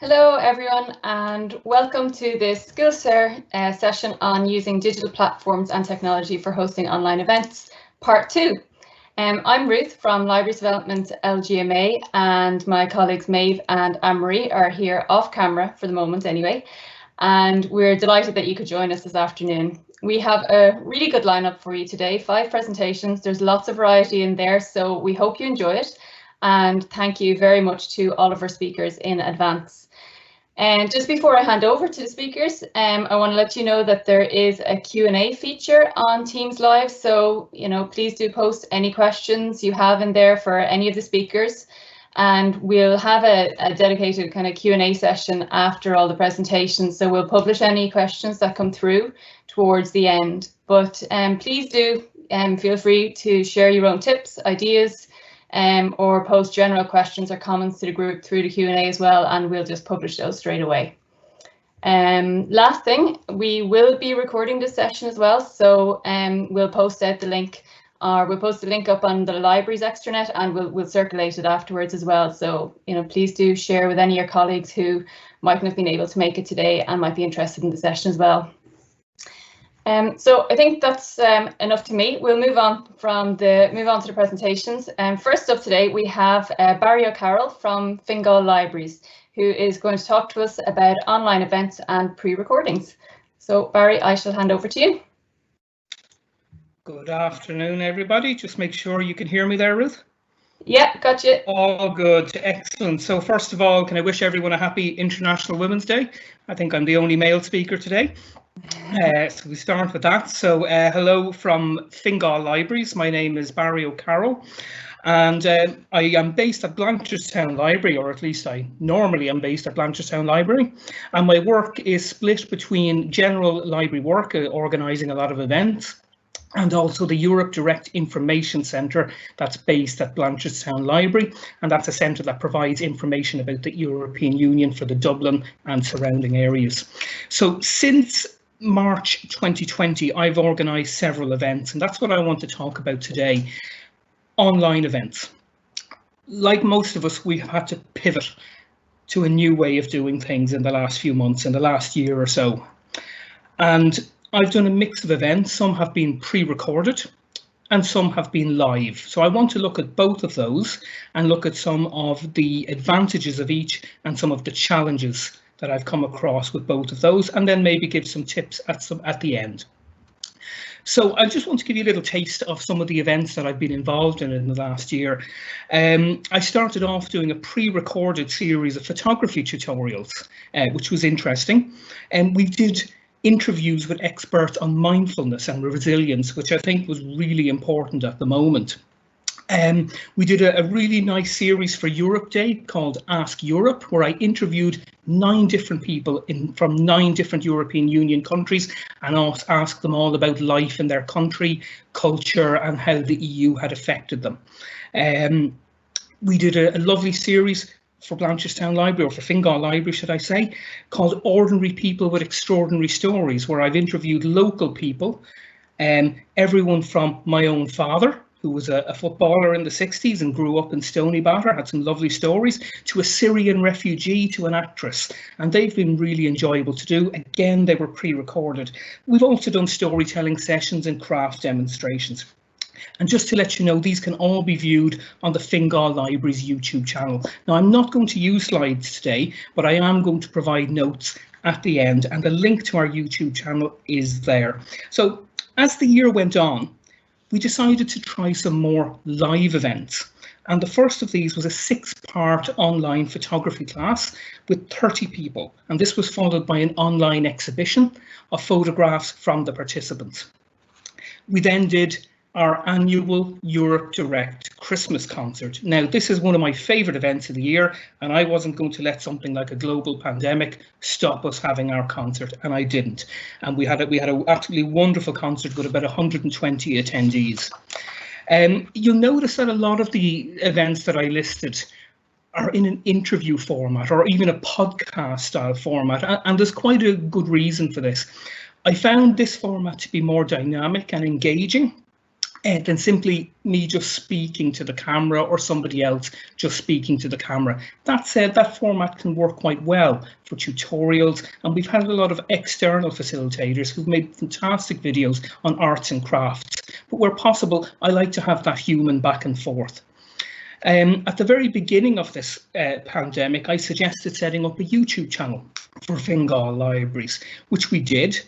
Hello everyone and welcome to this Skillshare session on using digital platforms and technology for hosting online events, part 2. I'm Ruth from Libraries Development LGMA, and my colleagues Maeve and Anne-Marie are here off camera for the moment anyway, and we're delighted that you could join us this afternoon. We have a really good lineup for you today, 5 presentations. There's lots of variety in there, so we hope you enjoy it, and thank you very much to all of our speakers in advance. And just before I hand over to the speakers, I want to let you know that there is a Q&A feature on Teams Live. So, please do post any questions you have in there for any of the speakers. And we'll have a dedicated kind of Q&A session after all the presentations. So we'll publish any questions that come through towards the end. But please do feel free to share your own tips, ideas, or post general questions or comments to the group through the Q&A as well, and we'll just publish those straight away. Last thing, we will be recording this session as well, so we'll post out the link, or we'll post the link up on the library's extranet, and we'll circulate it afterwards as well. So please do share with any of your colleagues who mightn't have been able to make it today and might be interested in the session as well. So I think that's enough to me. We'll move on to the presentations. First up today, we have Barry O'Carroll from Fingal Libraries, who is going to talk to us about online events and pre-recordings. So Barry, I shall hand over to you. Good afternoon, everybody. Just make sure you can hear me there, Ruth. Yeah, got you. All good, excellent. So first of all, can I wish everyone a happy International Women's Day? I think I'm the only male speaker today. So we start with that. So hello from Fingal Libraries. My name is Barry O'Carroll, and I am based at Blanchardstown Library, or at least I normally am based at Blanchardstown Library. And my work is split between general library work, organising a lot of events, and also the Europe Direct Information Centre that's based at Blanchardstown Library, and that's a centre that provides information about the European Union for the Dublin and surrounding areas. So since March 2020, I've organised several events, and that's what I want to talk about today. Online events. Like most of us, we've had to pivot to a new way of doing things in the last few months, in the last year or so. And I've done a mix of events. Some have been pre-recorded and some have been live. So I want to look at both of those and look at some of the advantages of each and some of the challenges that I've come across with both of those, and then maybe give some tips at the end. So I just want to give you a little taste of some of the events that I've been involved in the last year. I started off doing a pre-recorded series of photography tutorials, which was interesting. And we did interviews with experts on mindfulness and resilience, which I think was really important at the moment. We did a really nice series for Europe Day called Ask Europe, where I interviewed 9 different people from 9 different European Union countries and asked them all about life in their country, culture, and how the EU had affected them. We did a lovely series for Blanchardstown Library, or for Fingal Library, should I say, called Ordinary People with Extraordinary Stories, where I've interviewed local people, everyone from my own father, who was a footballer in the 60s and grew up in Stoneybatter, had some lovely stories, to a Syrian refugee, to an actress. And they've been really enjoyable to do. Again, they were pre-recorded. We've also done storytelling sessions and craft demonstrations. And just to let you know, these can all be viewed on the Fingal Library's YouTube channel. Now, I'm not going to use slides today, but I am going to provide notes at the end, and the link to our YouTube channel is there. So as the year went on, we decided to try some more live events. And the first of these was a 6-part online photography class with 30 people. And this was followed by an online exhibition of photographs from the participants. We then did our annual Europe Direct Christmas concert. Now, this is one of my favourite events of the year, and I wasn't going to let something like a global pandemic stop us having our concert, and I didn't. And we had an absolutely wonderful concert with about 120 attendees. You'll notice that a lot of the events that I listed are in an interview format or even a podcast style format, and there's quite a good reason for this. I found this format to be more dynamic and engaging. than simply me just speaking to the camera or somebody else just speaking to the camera. That said, that format can work quite well for tutorials, and we've had a lot of external facilitators who've made fantastic videos on arts and crafts. But where possible, I like to have that human back and forth. At the very beginning of this pandemic, I suggested setting up a YouTube channel for Fingal libraries, which we did.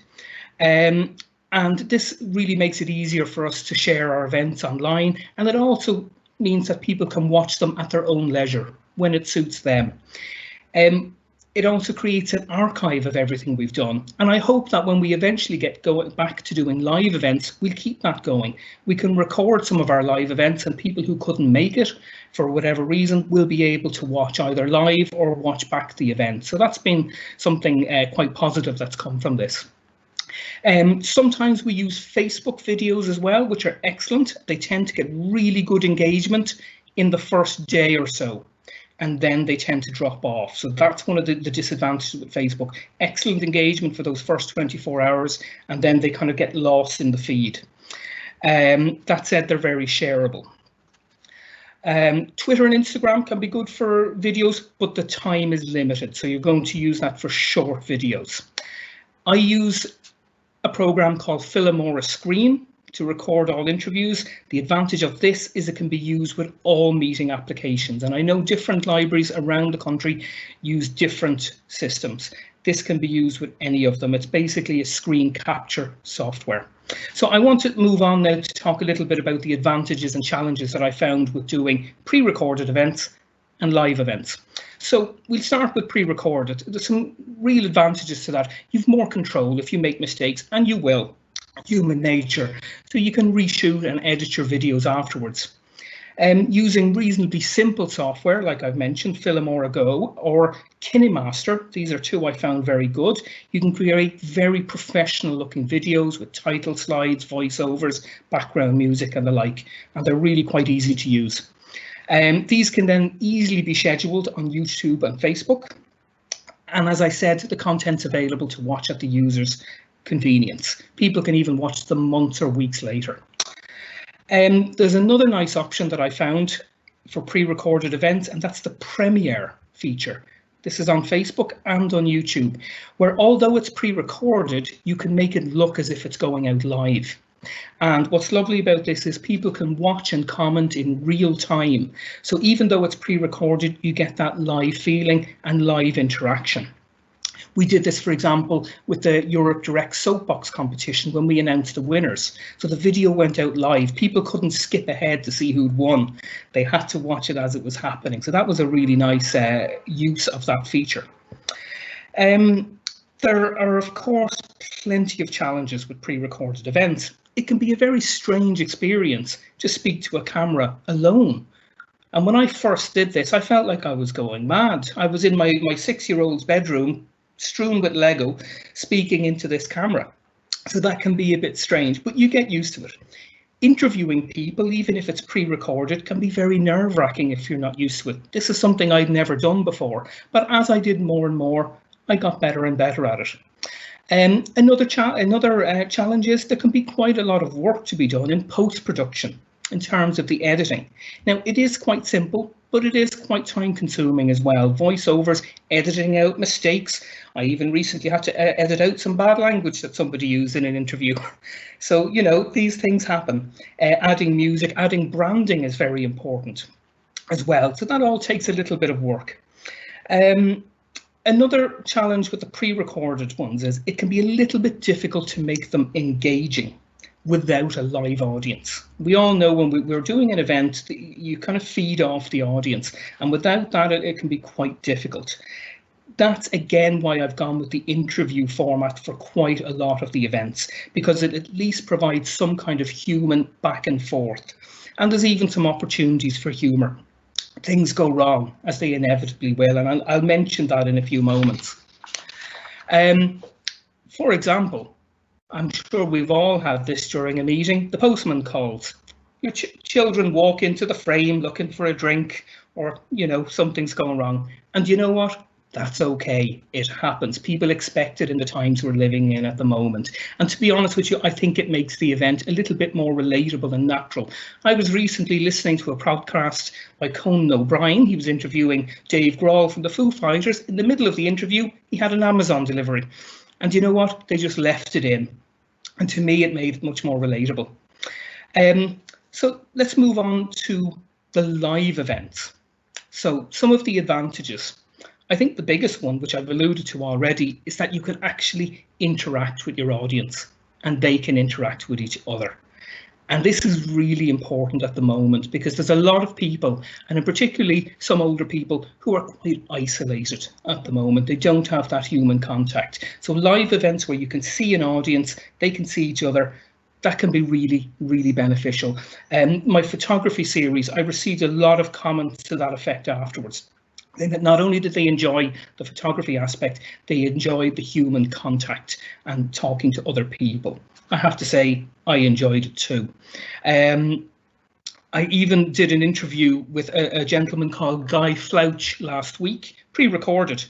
And this really makes it easier for us to share our events online, and it also means that people can watch them at their own leisure when it suits them. It also creates an archive of everything we've done, and I hope that when we eventually get going back to doing live events, we'll keep that going. We can record some of our live events, and people who couldn't make it for whatever reason will be able to watch either live or watch back the event. So that's been something quite positive that's come from this. Sometimes we use Facebook videos as well, which are excellent. They tend to get really good engagement in the first day or so, and then they tend to drop off. So that's one of the disadvantages with Facebook. Excellent engagement for those first 24 hours, and then they kind of get lost in the feed. That said, they're very shareable. Twitter and Instagram can be good for videos, but the time is limited, so you're going to use that for short videos. I use a program called Filmora Screen to record all interviews. The advantage of this is it can be used with all meeting applications, and I know different libraries around the country use different systems. This can be used with any of them. It's basically a screen capture software. So I want to move on now to talk a little bit about the advantages and challenges that I found with doing pre-recorded events and live events. So we'll start with pre-recorded. There's some real advantages to that. You've more control if you make mistakes, and you will. Human nature. So you can reshoot and edit your videos afterwards. Using reasonably simple software, like I've mentioned, Filmora Go or KineMaster, these are two I found very good. You can create very professional looking videos with title slides, voiceovers, background music and the like, and they're really quite easy to use. These can then easily be scheduled on YouTube and Facebook. And as I said, the content's available to watch at the user's convenience. People can even watch them months or weeks later. There's another nice option that I found for pre-recorded events, and that's the Premiere feature. This is on Facebook and on YouTube, where although it's pre-recorded, you can make it look as if it's going out live. And what's lovely about this is people can watch and comment in real time. So even though it's pre-recorded, you get that live feeling and live interaction. We did this, for example, with the Europe Direct Soapbox competition when we announced the winners. So the video went out live. People couldn't skip ahead to see who'd won. They had to watch it as it was happening. So that was a really nice use of that feature. There are, of course, plenty of challenges with pre-recorded events. It can be a very strange experience to speak to a camera alone. And when I first did this, I felt like I was going mad. I was in my 6-year-old's bedroom, strewn with Lego, speaking into this camera. So that can be a bit strange, but you get used to it. Interviewing people, even if it's pre-recorded, can be very nerve-wracking if you're not used to it. This is something I'd never done before, but as I did more and more, I got better and better at it. Another challenge is there can be quite a lot of work to be done in post-production in terms of the editing. Now, it is quite simple, but it is quite time consuming as well. Voiceovers, editing out mistakes. I even recently had to edit out some bad language that somebody used in an interview. So, you know, these things happen. Adding music, adding branding is very important as well. So that all takes a little bit of work. Another challenge with the pre-recorded ones is it can be a little bit difficult to make them engaging without a live audience. We all know when we're doing an event, you kind of feed off the audience, and without that, it can be quite difficult. That's again why I've gone with the interview format for quite a lot of the events, because it at least provides some kind of human back and forth. And there's even some opportunities for humour. Things go wrong, as they inevitably will, and I'll mention that in a few moments. For example, I'm sure we've all had this during a meeting. The postman calls. Your children walk into the frame looking for a drink, or, you know, something's going wrong. And you know what? That's okay. It happens. People expect it in the times we're living in at the moment. And to be honest with you, I think it makes the event a little bit more relatable and natural. I was recently listening to a podcast by Conan O'Brien. He was interviewing Dave Grohl from the Foo Fighters. In the middle of the interview, he had an Amazon delivery. And you know what? They just left it in. And to me, it made it much more relatable. So let's move on to the live events. So some of the advantages. I think the biggest one, which I've alluded to already, is that you can actually interact with your audience and they can interact with each other. And this is really important at the moment because there's a lot of people, and particularly some older people, who are quite isolated at the moment. They don't have that human contact. So live events where you can see an audience, they can see each other, that can be really, really beneficial. My photography series, I received a lot of comments to that effect afterwards. That not only did they enjoy the photography aspect, they enjoyed the human contact and talking to other people. I have to say, I enjoyed it too. I even did an interview with a gentleman called Guy Flouch last week, pre-recorded.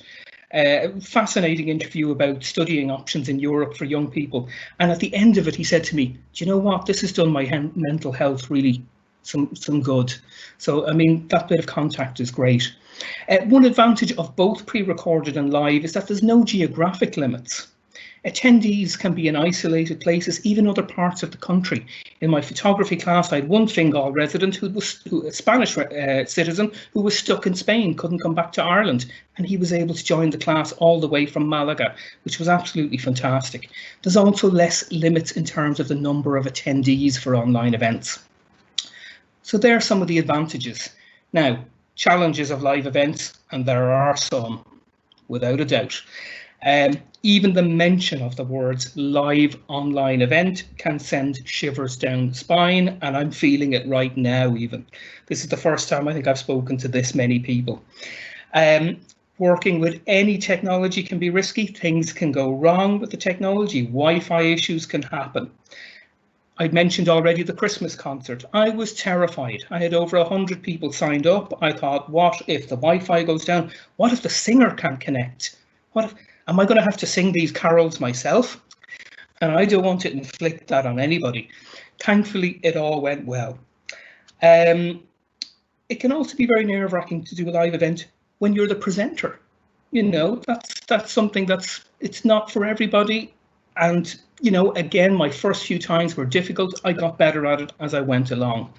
Fascinating interview about studying options in Europe for young people. And at the end of it, he said to me, do you know what, this has done my mental health really some good. So, I mean, that bit of contact is great. One advantage of both pre-recorded and live is that there's no geographic limits. Attendees can be in isolated places, even other parts of the country. In my photography class, I had one Fingal resident who was a Spanish citizen who was stuck in Spain, couldn't come back to Ireland, and he was able to join the class all the way from Malaga, which was absolutely fantastic. There's also less limits in terms of the number of attendees for online events. So there are some of the advantages. Now, challenges of live events, and there are some, without a doubt. Even the mention of the words live online event can send shivers down the spine, and I'm feeling it right now even. This is the first time I think I've spoken to this many people. Working with any technology can be risky. Things can go wrong with the technology. Wi-Fi issues can happen. I mentioned already the Christmas concert. I was terrified. I had over 100 people signed up. I thought, what if the Wi-Fi goes down? What if the singer can't connect? What if, am I going to have to sing these carols myself? And I don't want to inflict that on anybody. Thankfully, it all went well. It can also be very nerve-wracking to do a live event when you're the presenter. You know, that's something it's not for everybody. And, you know, again, my first few times were difficult. I got better at it as I went along.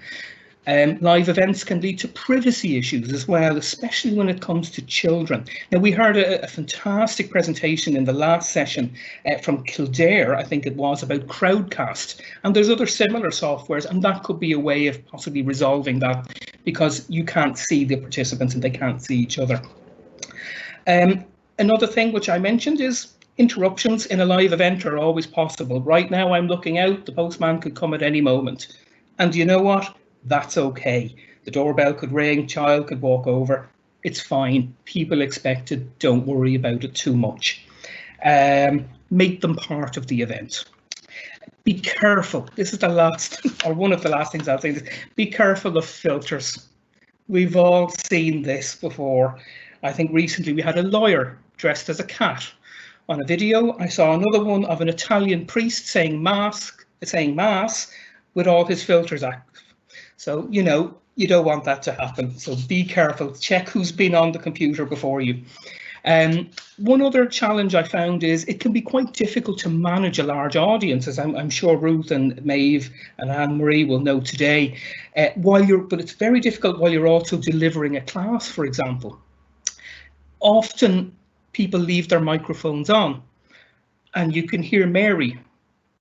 Live events can lead to privacy issues as well, especially when it comes to children. Now, we heard a fantastic presentation in the last session from Kildare, I think it was, about Crowdcast. And there's other similar softwares, and that could be a way of possibly resolving that because you can't see the participants and they can't see each other. Another thing which I mentioned is interruptions in a live event are always possible. Right now, I'm looking out, the postman could come at any moment. And you know what? That's okay. The doorbell could ring, child could walk over. It's fine. People expect it. Don't worry about it too much. Make them part of the event. Be careful. This is the last, or one of the last things I'll say. Be careful of filters. We've all seen this before. I think recently we had a lawyer dressed as a cat. On a video, I saw another one of an Italian priest saying mass with all his filters active. So, you know, you don't want that to happen. So be careful. Check who's been on the computer before you. One other challenge I found is it can be quite difficult to manage a large audience, as I'm sure Ruth and Maeve and Anne-Marie will know today. But it's very difficult while you're also delivering a class, for example. Often people leave their microphones on and you can hear Mary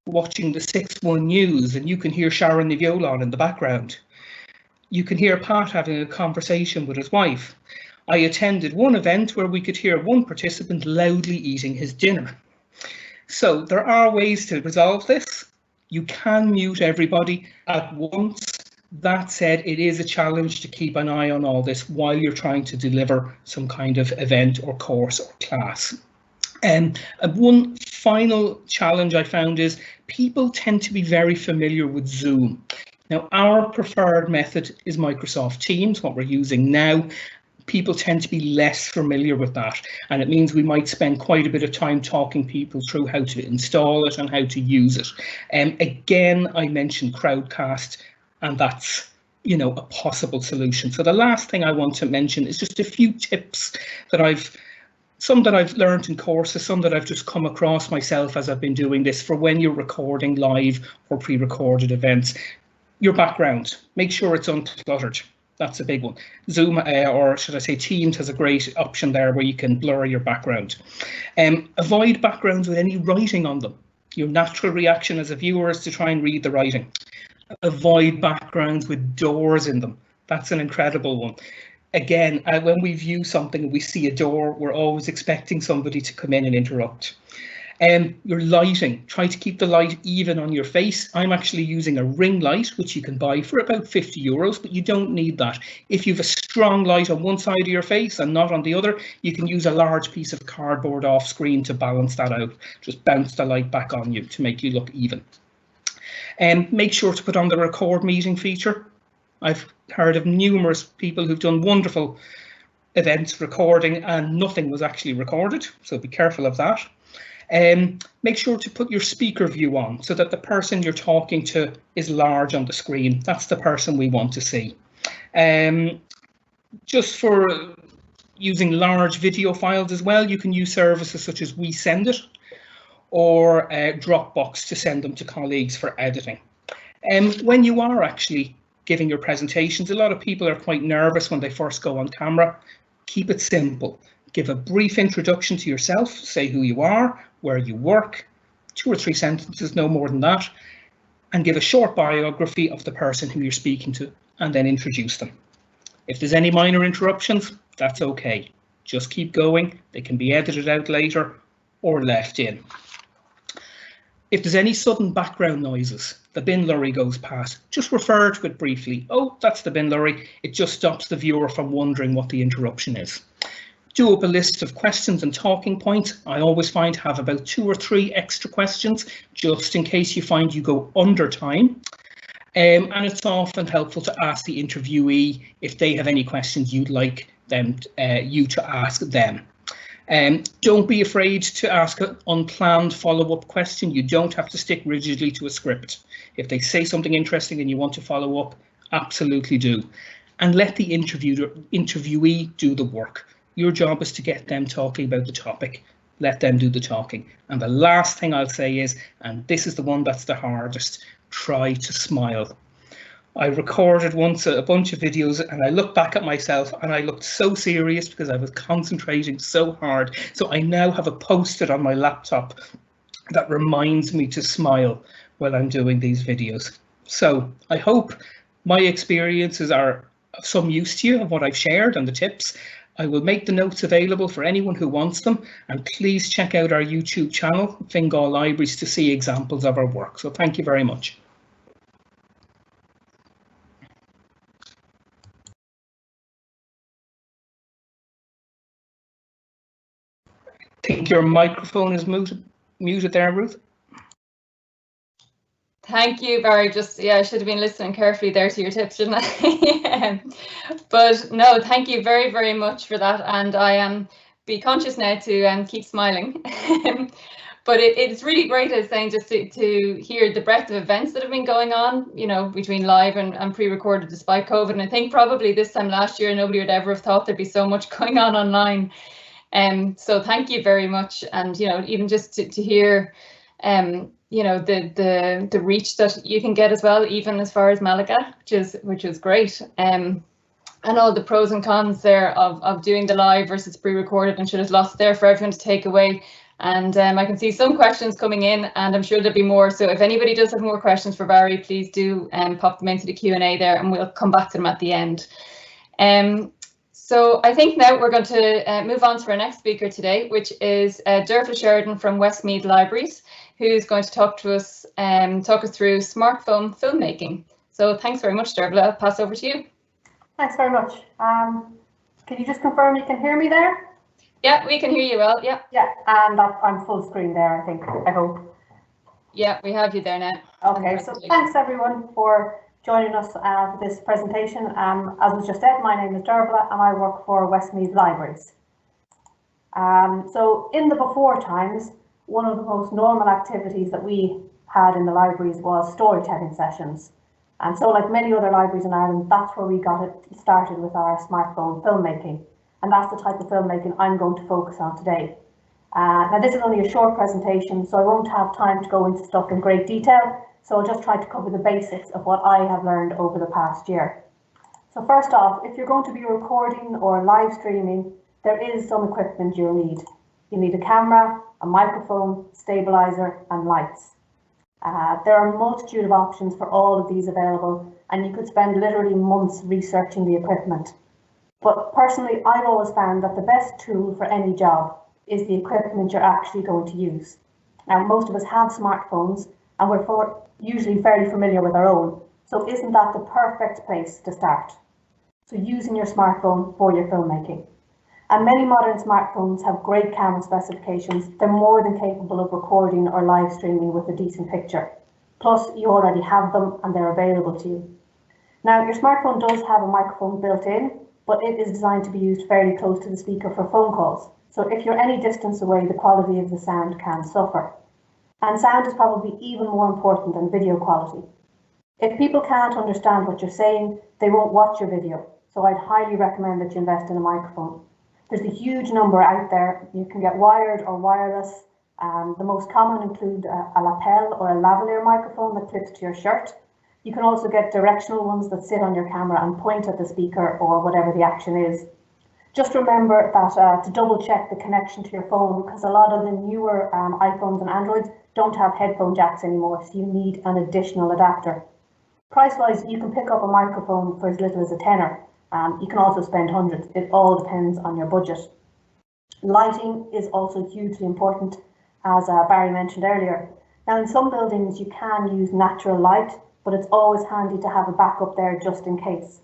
watching the 6-1 news and you can hear Sharon the violon in the background. You can hear Pat having a conversation with his wife. I attended one event where we could hear one participant loudly eating his dinner. So there are ways to resolve this. You can mute everybody at once. That said, it is a challenge to keep an eye on all this while you're trying to deliver some kind of event or course or class. And one final challenge I found is people tend to be very familiar with Zoom. Now, our preferred method is Microsoft Teams, what we're using now. people tend to be less familiar with that, and it means we might spend quite a bit of time talking people through how to install it and how to use it. Again, I mentioned Crowdcast, and that's, you know, a possible solution. So the last thing I want to mention is just a few tips that some that I've learned in courses, some that I've just come across myself as I've been doing this, for when you're recording live or pre-recorded events. Your background, make sure it's uncluttered. That's a big one. Zoom, or should I say Teams, has a great option there where you can blur your background. Avoid backgrounds with any writing on them. Your natural reaction as a viewer is to try and read the writing. Avoid backgrounds with doors in them. That's an incredible one. Again, when we view something and we see a door, we're always expecting somebody to come in and interrupt. Your lighting, try to keep the light even on your face. I'm actually using a ring light, which you can buy for about €50, but you don't need that. If you have a strong light on one side of your face and not on the other, you can use a large piece of cardboard off screen to balance that out. Just bounce the light back on you to make you look even. Make sure to put on the record meeting feature. I've heard of numerous people who've done wonderful events recording and nothing was actually recorded, so be careful of that. Make sure to put your speaker view on so that the person you're talking to is large on the screen. That's the person we want to see. Just for using large video files as well, you can use services such as WeSendIt or Dropbox to send them to colleagues for editing. When you are actually giving your presentations, a lot of people are quite nervous when they first go on camera. Keep it simple. Give a brief introduction to yourself, say who you are, where you work, 2 or 3 sentences, no more than that, and give a short biography of the person who you're speaking to, and then introduce them. If there's any minor interruptions, that's okay. Just keep going. They can be edited out later or left in. If there's any sudden background noises, the bin lorry goes past, just refer to it briefly. Oh, that's the bin lorry. It just stops the viewer from wondering what the interruption is. Do up a list of questions and talking points. I always find to have about 2 or 3 extra questions, just in case you find you go under time. And it's often helpful to ask the interviewee if they have any questions you'd like you to ask them. Don't be afraid to ask an unplanned follow-up question. You don't have to stick rigidly to a script. If they say something interesting and you want to follow up, absolutely do. And let the interviewee do the work. Your job is to get them talking about the topic. Let them do the talking. And the last thing I'll say is, and this is the one that's the hardest, try to smile. I recorded once a bunch of videos and I looked back at myself and I looked so serious because I was concentrating so hard. So I now have a post-it on my laptop that reminds me to smile while I'm doing these videos. So I hope my experiences are of some use to you of what I've shared and the tips. I will make the notes available for anyone who wants them, and please check out our YouTube channel, Fingal Libraries, to see examples of our work. So thank you very much. I think your microphone is muted there, Ruth. Thank you, Barry. I should have been listening carefully there to your tips, shouldn't I? But no, thank you very, very much for that. And I am be conscious now to keep smiling. But it's really great, as saying, just to hear the breadth of events that have been going on, you know, between live and pre-recorded despite COVID. And I think probably this time last year, nobody would ever have thought there'd be so much going on online. So thank you very much. And, you know, even just to hear, you know, the reach that you can get as well, even as far as Malaga, which is great. And all the pros and cons there of doing the live versus pre-recorded, and sure there's lots there for everyone to take away. And I can see some questions coming in, and I'm sure there'll be more. So if anybody does have more questions for Barry, please do pop them into the Q&A there, and we'll come back to them at the end. So I think now we're going to move on to our next speaker today, which is Dearbhla Sheridan from Westmeath Libraries, who's going to talk us through smartphone filmmaking. So thanks very much, Dearbhla. I'll pass over to you. Thanks very much. Can you just confirm you can hear me there? Yeah, we can hear you well. Yeah. Yeah, and I'm full screen there, I think. I hope. Yeah, we have you there now. Okay, so thanks everyone for joining us for this presentation. As was just said, my name is Dearbhla and I work for Westmeath Libraries. So in the before times, one of the most normal activities that we had in the libraries was storytelling sessions. And so like many other libraries in Ireland, that's where we got it started with our smartphone filmmaking. And that's the type of filmmaking I'm going to focus on today. Now this is only a short presentation, so I won't have time to go into stuff in great detail. So I'll just try to cover the basics of what I have learned over the past year. So first off, if you're going to be recording or live streaming, there is some equipment you'll need. You need a camera, a microphone, stabilizer and lights. There are a multitude of options for all of these available, and you could spend literally months researching the equipment. But personally, I've always found that the best tool for any job is the equipment you're actually going to use. Now, most of us have smartphones and we're usually fairly familiar with our own. So isn't that the perfect place to start? So using your smartphone for your filmmaking. And many modern smartphones have great camera specifications. They're more than capable of recording or live streaming with a decent picture. Plus, you already have them and they're available to you. Now, your smartphone does have a microphone built in, but it is designed to be used fairly close to the speaker for phone calls. So if you're any distance away, the quality of the sound can suffer. And sound is probably even more important than video quality. If people can't understand what you're saying, they won't watch your video. So I'd highly recommend that you invest in a microphone. There's a huge number out there. You can get wired or wireless. The most common include a lapel or a lavalier microphone that clips to your shirt. You can also get directional ones that sit on your camera and point at the speaker or whatever the action is. Just remember that to double check the connection to your phone, because a lot of the newer iPhones and Androids don't have headphone jacks anymore, so you need an additional adapter. Price-wise, you can pick up a microphone for as little as a tenner. You can also spend hundreds. It all depends on your budget. Lighting is also hugely important, as Barry mentioned earlier. Now, in some buildings, you can use natural light, but it's always handy to have a backup there just in case.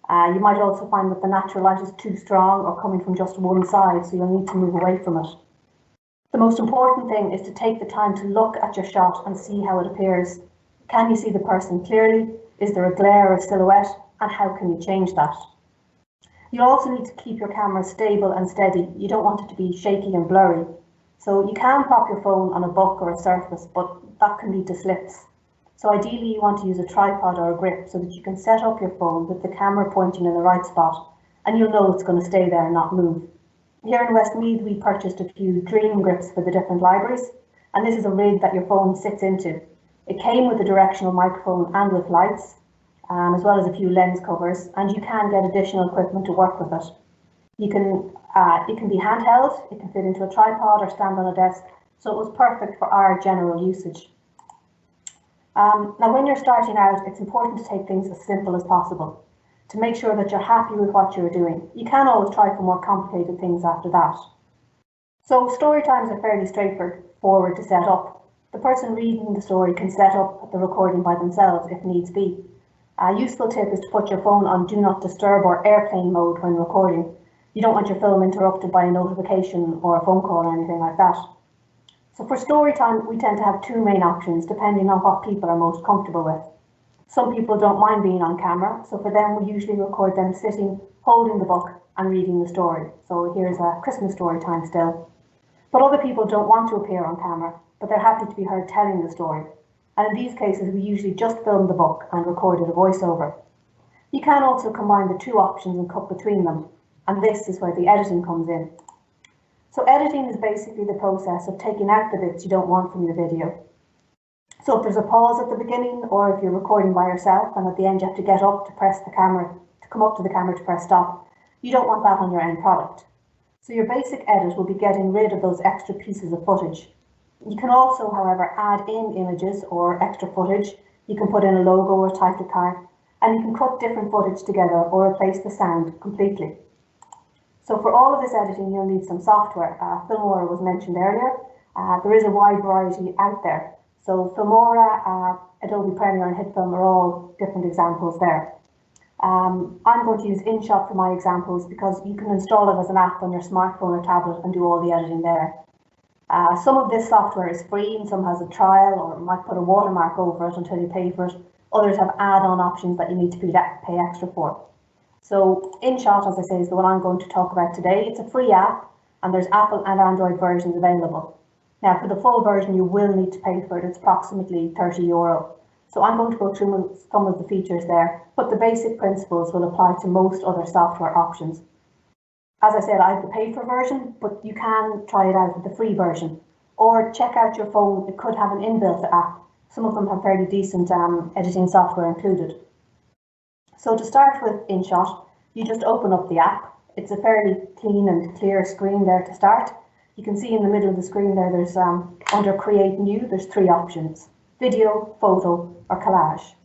You might also find that the natural light is too strong or coming from just one side, so you'll need to move away from it. The most important thing is to take the time to look at your shot and see how it appears. Can you see the person clearly? Is there a glare or silhouette? And how can you change that? You also need to keep your camera stable and steady. You don't want it to be shaky and blurry. So you can pop your phone on a book or a surface, but that can lead to slips. So ideally you want to use a tripod or a grip so that you can set up your phone with the camera pointing in the right spot, and you'll know it's going to stay there and not move. Here in Westmeath, we purchased a few dream grips for the different libraries, and this is a rig that your phone sits into. It came with a directional microphone and with lights, as well as a few lens covers, and you can get additional equipment to work with it. It can be handheld, it can fit into a tripod or stand on a desk, so it was perfect for our general usage. Now, when you're starting out, it's important to take things as simple as possible to make sure that you're happy with what you're doing. You can always try for more complicated things after that. So story times are fairly straightforward to set up. The person reading the story can set up the recording by themselves if needs be. A useful tip is to put your phone on Do Not Disturb or airplane mode when recording. You don't want your film interrupted by a notification or a phone call or anything like that. So for story time, we tend to have two main options depending on what people are most comfortable with. Some people don't mind being on camera, so for them we usually record them sitting, holding the book and reading the story. So here's a Christmas story time still. But other people don't want to appear on camera, but they're happy to be heard telling the story. And in these cases, we usually just film the book and recorded a voiceover. You can also combine the two options and cut between them, and this is where the editing comes in. So editing is basically the process of taking out the bits you don't want from your video. So if there's a pause at the beginning, or if you're recording by yourself and at the end you have to get up to press the camera, to come up to the camera to press stop, you don't want that on your end product. So your basic edit will be getting rid of those extra pieces of footage. You can also, however, add in images or extra footage. You can put in a logo or title card, and you can cut different footage together or replace the sound completely. So for all of this editing, you'll need some software. Filmora was mentioned earlier. There is a wide variety out there. So Filmora, Adobe Premiere and HitFilm are all different examples there. I'm going to use InShot for my examples because you can install it as an app on your smartphone or tablet and do all the editing there. Some of this software is free and some has a trial or might put a watermark over it until you pay for it. Others have add-on options that you need to pay extra for. So InShot, as I say, is the one I'm going to talk about today. It's a free app and there's Apple and Android versions available. Now for the full version you will need to pay for it. It's approximately €30. So I'm going to go through some of the features there, but the basic principles will apply to most other software options. As I said, I have the paid for version, but you can try it out with the free version. Or check out your phone, it could have an inbuilt app. Some of them have fairly decent editing software included. So to start with InShot, you just open up the app. It's a fairly clean and clear screen there to start. You can see in the middle of the screen there, there's under Create New, there's 3 options: video, photo, or collage.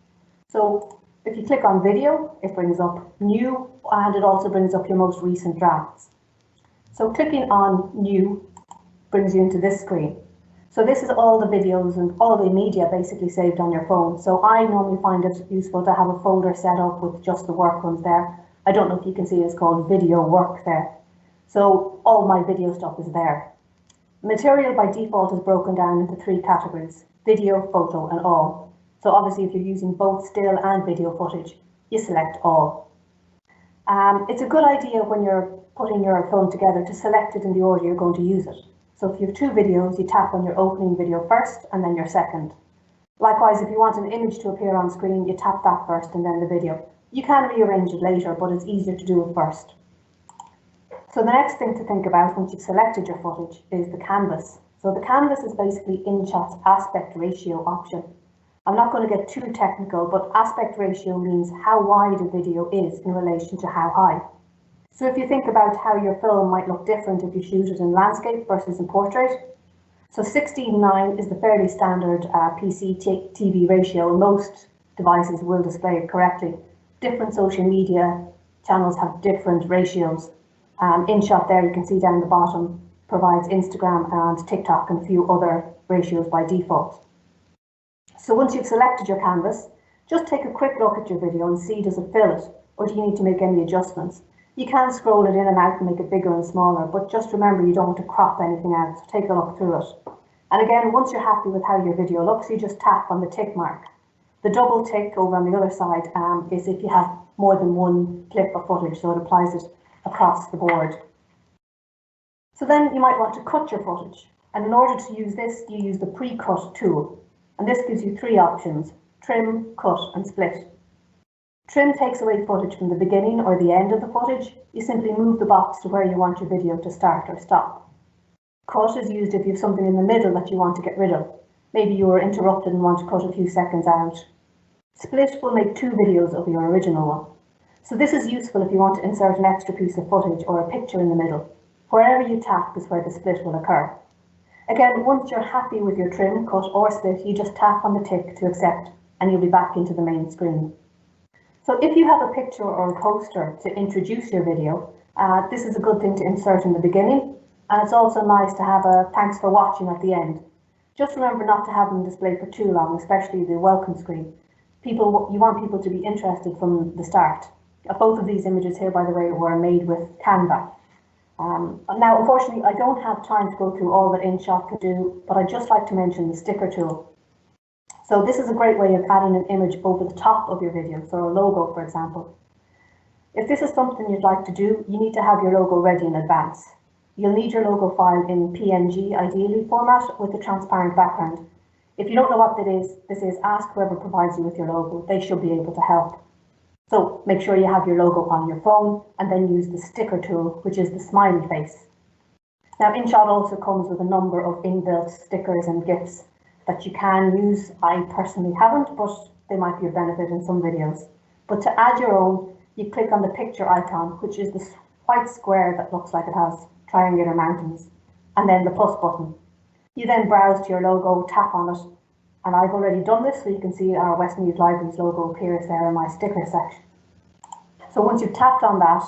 So if you click on video, it brings up New, and it also brings up your most recent drafts. So clicking on New brings you into this screen. So this is all the videos and all the media basically saved on your phone. So I normally find it useful to have a folder set up with just the work ones there. I don't know if you can see it's called Video Work there. So all my video stuff is there. Material by default is broken down into 3 categories: video, photo, and all. So obviously if you're using both still and video footage, you select all. It's a good idea when you're putting your film together to select it in the order you're going to use it. So if you have 2 videos, you tap on your opening video first and then your second. Likewise, if you want an image to appear on screen, you tap that first and then the video. You can rearrange it later, but it's easier to do it first. So the next thing to think about once you've selected your footage is the canvas. So the canvas is basically InShot's aspect ratio option. I'm not going to get too technical, but aspect ratio means how wide a video is in relation to how high. So if you think about how your film might look different if you shoot it in landscape versus in portrait. So 16:9 is the fairly standard PC TV ratio, and most devices will display it correctly. Different social media channels have different ratios. InShot there, you can see down the bottom, provides Instagram and TikTok and a few other ratios by default. So once you've selected your canvas, just take a quick look at your video and see, does it fill it, or do you need to make any adjustments? You can scroll it in and out and make it bigger and smaller, but just remember you don't want to crop anything out, so take a look through it. And again, once you're happy with how your video looks, you just tap on the tick mark. The double tick over on the other side is if you have more than one clip of footage, so it applies it across the board. So then you might want to cut your footage, and in order to use this, you use the pre-cut tool. And this gives you 3 options: trim, cut, and split. Trim takes away footage from the beginning or the end of the footage. You simply move the box to where you want your video to start or stop. Cut is used if you have something in the middle that you want to get rid of. Maybe you were interrupted and want to cut a few seconds out. Split will make 2 videos of your original one. So this is useful if you want to insert an extra piece of footage or a picture in the middle. Wherever you tap is where the split will occur. Again, once you're happy with your trim, cut, or split, you just tap on the tick to accept and you'll be back into the main screen. So if you have a picture or a poster to introduce your video, this is a good thing to insert in the beginning, and it's also nice to have a thanks for watching at the end. Just remember not to have them displayed for too long, especially the welcome screen. You want people to be interested from the start. Both of these images here, by the way, were made with Canva. Now, unfortunately, I don't have time to go through all that InShot can do, but I'd just like to mention the sticker tool. So this is a great way of adding an image over the top of your video, so a logo, for example. If this is something you'd like to do, you need to have your logo ready in advance. You'll need your logo file in PNG, ideally, format with a transparent background. If you don't know what this is, ask whoever provides you with your logo. They should be able to help. So make sure you have your logo on your phone and then use the sticker tool, which is the smiley face. Now, InShot also comes with a number of inbuilt stickers and GIFs that you can use. I personally haven't, but they might be of benefit in some videos. But to add your own, you click on the picture icon, which is this white square that looks like it has triangular mountains, and then the plus button. You then browse to your logo, tap on it, and I've already done this, so you can see our Westmeath Libraries logo appears there in my sticker section. So once you've tapped on that,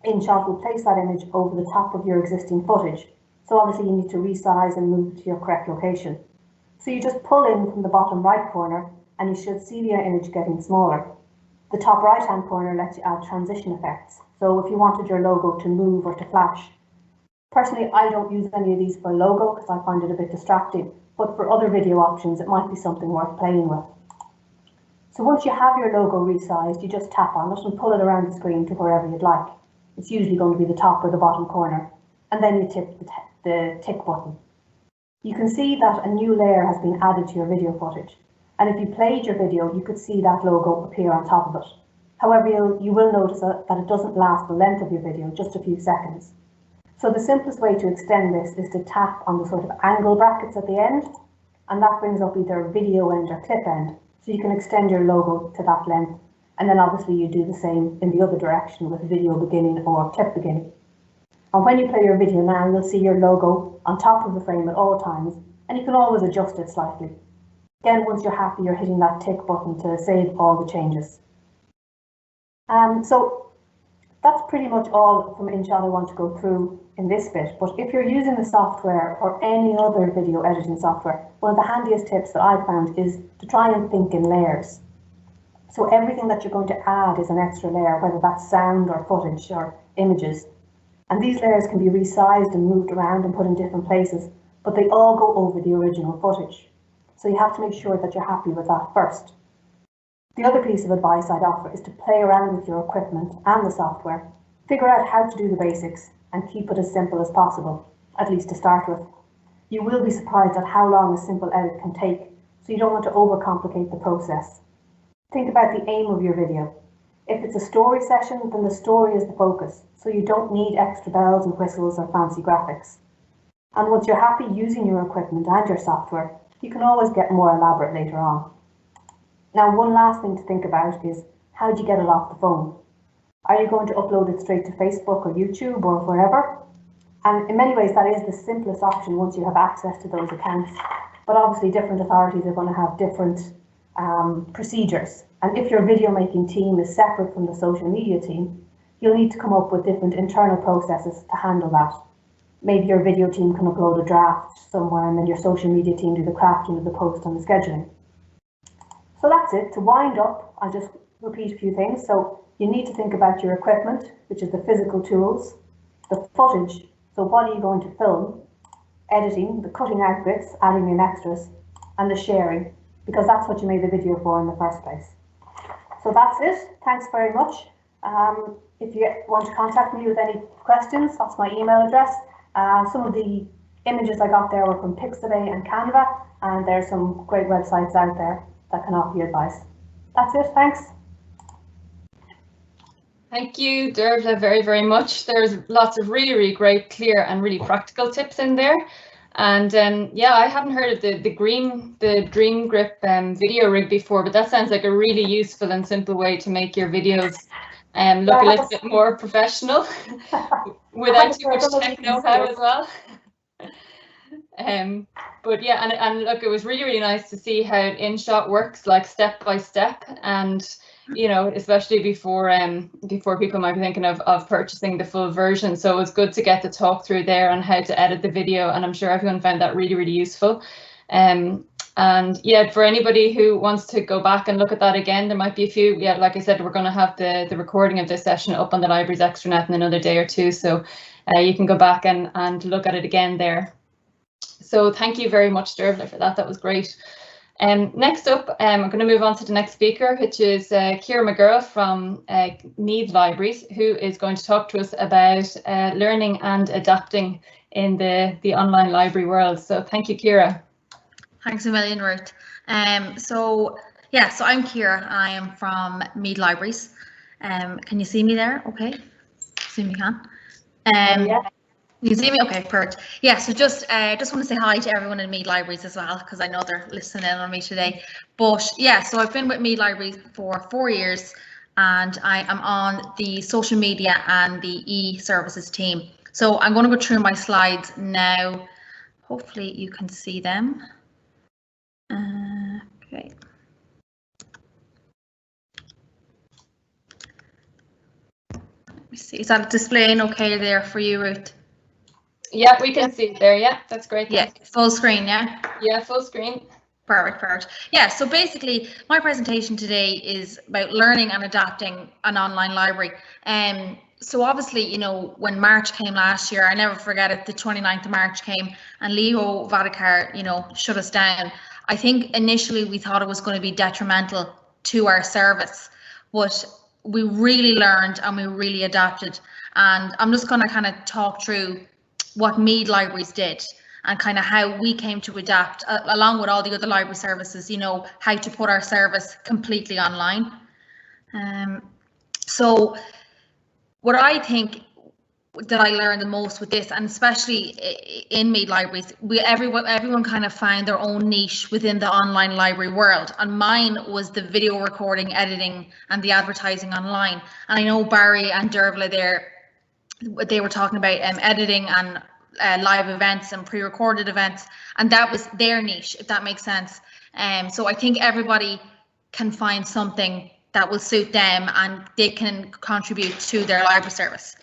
InShot will place that image over the top of your existing footage. So obviously you need to resize and move it to your correct location. So you just pull in from the bottom right corner and you should see your image getting smaller. The top right hand corner lets you add transition effects. So if you wanted your logo to move or to flash. Personally, I don't use any of these for logo because I find it a bit distracting, but for other video options, it might be something worth playing with. So once you have your logo resized, you just tap on it and pull it around the screen to wherever you'd like. It's usually going to be the top or the bottom corner, and then you tip the tick button. You can see that a new layer has been added to your video footage, and if you played your video, you could see that logo appear on top of it. However, you will notice that it doesn't last the length of your video, just a few seconds. So the simplest way to extend this is to tap on the sort of angle brackets at the end, and that brings up either video end or clip end. So you can extend your logo to that length, and then obviously you do the same in the other direction with video beginning or clip beginning. And when you play your video now, you'll see your logo on top of the frame at all times, and you can always adjust it slightly. Again, once you're happy, you're hitting that tick button to save all the changes. So that's pretty much all from InShot I want to go through in this bit. But if you're using the software or any other video editing software, one of the handiest tips that I've found is to try and think in layers. So everything that you're going to add is an extra layer, whether that's sound or footage or images. And these layers can be resized and moved around and put in different places, but they all go over the original footage. So you have to make sure that you're happy with that first. The other piece of advice I'd offer is to play around with your equipment and the software, figure out how to do the basics and keep it as simple as possible, at least to start with. You will be surprised at how long a simple edit can take, so you don't want to overcomplicate the process. Think about the aim of your video. If it's a story session, then the story is the focus, so you don't need extra bells and whistles or fancy graphics. And once you're happy using your equipment and your software, you can always get more elaborate later on. Now, one last thing to think about is, how do you get it off the phone? Are you going to upload it straight to Facebook or YouTube or wherever? And in many ways, that is the simplest option once you have access to those accounts. But obviously, different authorities are going to have different procedures. And if your video making team is separate from the social media team, you'll need to come up with different internal processes to handle that. Maybe your video team can upload a draft somewhere, and then your social media team do the crafting of the post and the scheduling. So that's it. To wind up, I'll just repeat a few things. So you need to think about your equipment, which is the physical tools, the footage, so what are you going to film, editing, the cutting out bits, adding in extras, and the sharing, because that's what you made the video for in the first place. So that's it. Thanks very much. If you want to contact me with any questions, that's my email address. Some of the images I got there were from Pixabay and Canva, and there's some great websites out there that can offer you advice. That's it, thanks. Thank you, Dearbhla, very, very much. There's lots of really, really great, clear and really practical tips in there. And yeah, I haven't heard of the Dream Grip video rig before, but that sounds like a really useful and simple way to make your videos look a little bit more professional without too much tech know-how as well. But yeah, and look, it was really, really nice to see how InShot works, like step by step, and you know, especially before people might be thinking of purchasing the full version. So it was good to get the talk through there on how to edit the video, and I'm sure everyone found that really, really useful. And yeah, for anybody who wants to go back and look at that again, there might be a few. Yeah, like I said, we're going to have the recording of this session up on the library's extranet in another day or two, so you can go back and look at it again there. So thank you very much, Dearbhla, for that. That was great. Next up, I'm going to move on to the next speaker, which is Ciara McCarry from Meath Libraries, who is going to talk to us about learning and adapting in the online library world. So thank you, Ciara. Thanks a million, Ruth. So I'm Ciara. I am from Meath Libraries. Can you see me there? Okay, assume you can. Yeah. You see me? Okay, perfect. Yeah, so just want to say hi to everyone in Meath Libraries as well, because I know they're listening in on me today. But yeah, so I've been with Meath Libraries for 4 years, and I am on the social media and the e-services team. So I'm going to go through my slides now. Hopefully you can see them. Okay. Let me see. Is that displaying okay there for you, Ruth? Yeah, we can see it there. Yeah, that's great. Yeah, full screen, yeah? Yeah, full screen. Perfect. Yeah, so basically my presentation today is about learning and adapting an online library. So obviously, you know, when March came last year, I never forget it, the 29th of March came and Leo Varadkar, you know, shut us down. I think initially we thought it was going to be detrimental to our service. But we really learned and we really adapted. And I'm just going to kind of talk through what Meath Libraries did and kind of how we came to adapt along with all the other library services, you know, how to put our service completely online. So what I think that I learned the most with this, and especially in Meath Libraries, everyone kind of found their own niche within the online library world, and mine was the video recording, editing, and the advertising online. And I know Barry and Dearbhla there, they were talking about editing and live events and pre-recorded events, and that was their niche, if that makes sense. So I think everybody can find something that will suit them and they can contribute to their library service.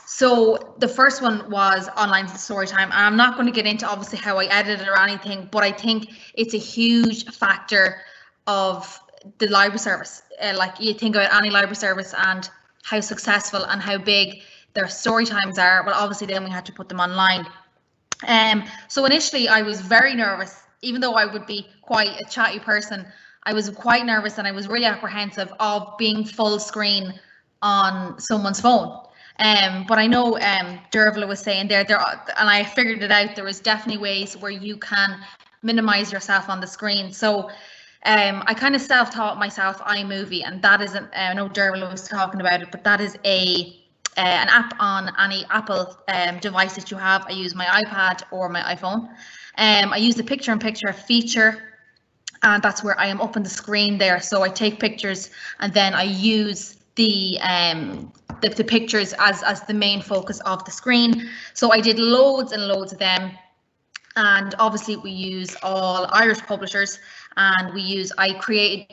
So the first one was online story time, and I'm not going to get into obviously how I edited or anything, but I think it's a huge factor of the library service. Like you think about any library service and how successful and how big their story times are, but obviously then we had to put them online. So initially I was very nervous, even though I would be quite a chatty person. I was quite nervous and I was really apprehensive of being full screen on someone's phone. But I know Dearbhla was saying there, and I figured it out, there is definitely ways where you can minimize yourself on the screen. So I kind of self-taught myself iMovie, and that isn't, I know Dearbhla was talking about it, but that is an app on any Apple device that you have. I use my iPad or my iPhone. I use the picture-in-picture feature, and that's where I am up on the screen there. So I take pictures and then I use the pictures as the main focus of the screen. So I did loads and loads of them, and obviously we use all Irish publishers, and I created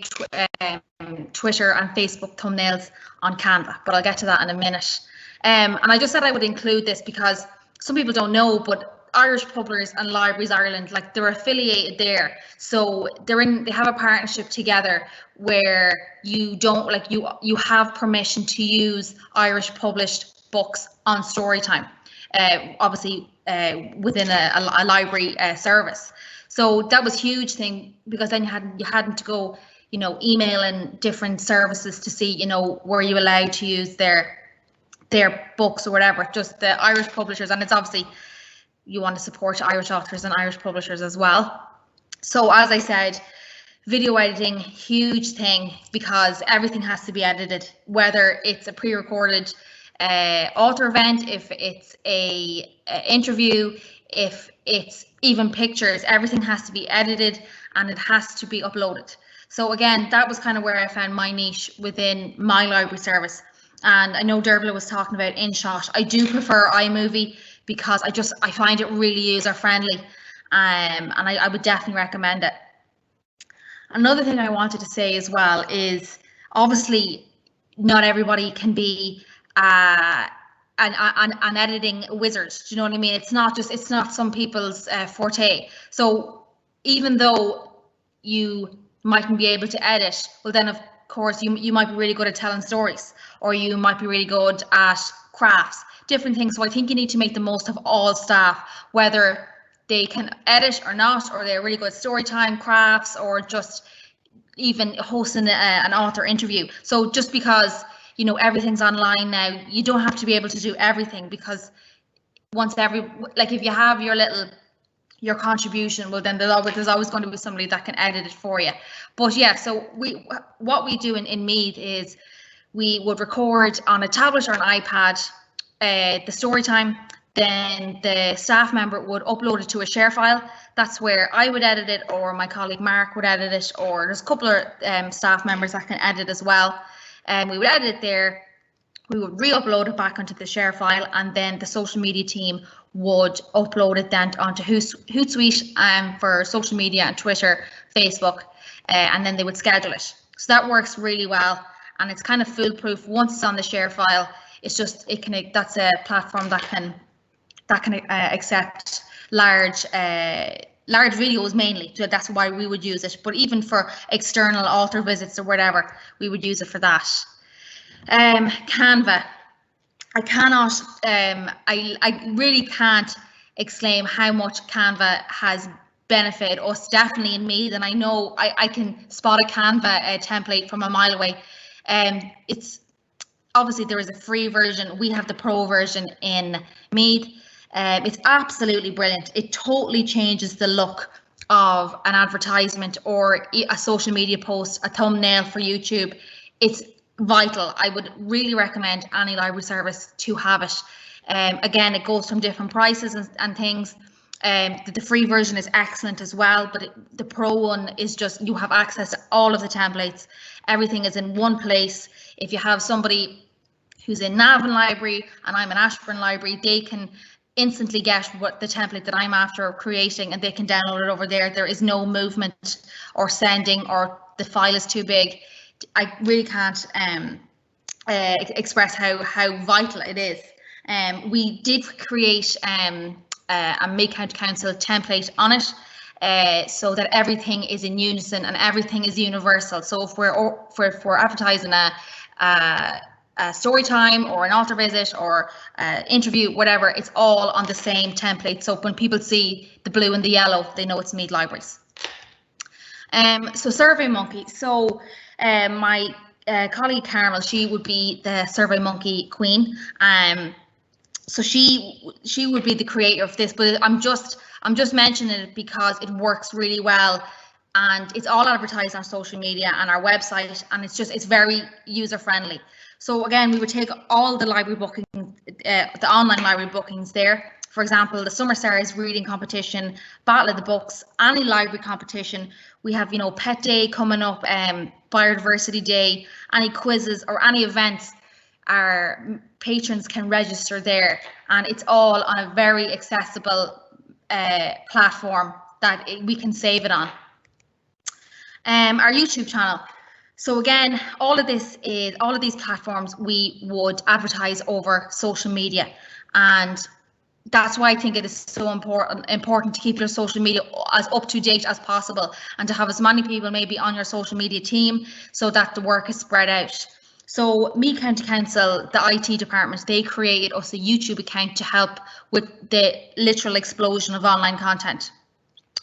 Twitter and Facebook thumbnails on Canva, but I'll get to that in a minute. And I just said I would include this because some people don't know, but Irish Publishers and Libraries Ireland, like, they're affiliated there, so they have a partnership together where you don't, like, you have permission to use Irish published books on Storytime, obviously within a library service. So that was a huge thing, because then you hadn't to go, you know, emailing different services to see, you know, were you allowed to use their books or whatever. Just the Irish publishers, and it's obviously you want to support Irish authors and Irish publishers as well. So as I said, video editing, huge thing, because everything has to be edited, whether it's a pre-recorded author event, if it's a interview, if it's even pictures, everything has to be edited and it has to be uploaded. So again, that was kind of where I found my niche within my library service. And I know Dearbhla was talking about InShot. I do prefer iMovie because I find it really user friendly, and I would definitely recommend it. Another thing I wanted to say as well is, obviously not everybody can be an editing wizard. Do you know what I mean? It's not some people's forte. So even though you mightn't be able to edit, well then of course you might be really good at telling stories, or you might be really good at crafts, different things. So I think you need to make the most of all staff, whether they can edit or not, or they're really good at story time, crafts, or just even hosting an author interview. So just because, you know, everything's online now, you don't have to be able to do everything, because if you have your contribution, well then there's always going to be somebody that can edit it for you. But yeah, so what we do in Meath is we would record on a tablet or an iPad the story time, then the staff member would upload it to a share file. That's where I would edit it, or my colleague Mark would edit it, or there's a couple of staff members that can edit as well. And we would edit it there, we would re-upload it back onto the share file, and then the social media team would upload it then onto Hootsuite for social media and Twitter, Facebook, and then they would schedule it. So that works really well, and it's kind of foolproof. Once it's on the share file, it's just that's a platform that can accept large videos mainly. So that's why we would use it. But even for external author visits or whatever, we would use it for that. Canva. I cannot. I really can't explain how much Canva has benefited us definitely in Meath, and I know I can spot a Canva template from a mile away. It's obviously there is a free version. We have the pro version in Meath. It's absolutely brilliant. It totally changes the look of an advertisement or a social media post, a thumbnail for YouTube. It's vital. I would really recommend any library service to have it. Again, it goes from different prices and things. The free version is excellent as well, but the pro one is just, you have access to all of the templates. Everything is in one place. If you have somebody who's in Navan Library and I'm in Ashburn Library, they can instantly get what the template that I'm after creating, and they can download it over there. There is no movement or sending, or the file is too big. I really can't express how vital it is. We did create a Meath County Council template on it, so that everything is in unison and everything is universal. So if we're advertising a story time or an altar visit or interview, whatever, it's all on the same template. So when people see the blue and the yellow, they know it's Meath Libraries. So SurveyMonkey. So my colleague Carmel, she would be the SurveyMonkey queen. So she would be the creator of this, but I'm just mentioning it because it works really well, and it's all advertised on social media and our website, and it's very user friendly. So again, we would take all the library bookings, the online library bookings there. For example, the Summer Stars reading competition, Battle of the Books, any library competition. We have, Pet Day coming up, Biodiversity Day, any quizzes or any events. Our patrons can register there, and it's all on a very accessible platform that we can save it on. Our YouTube channel. So again, all of these platforms we would advertise over social media, and that's why I think it is so important to keep your social media as up to date as possible, and to have as many people maybe on your social media team so that the work is spread out. So Meath County Council, the IT department, they created us a YouTube account to help with the literal explosion of online content.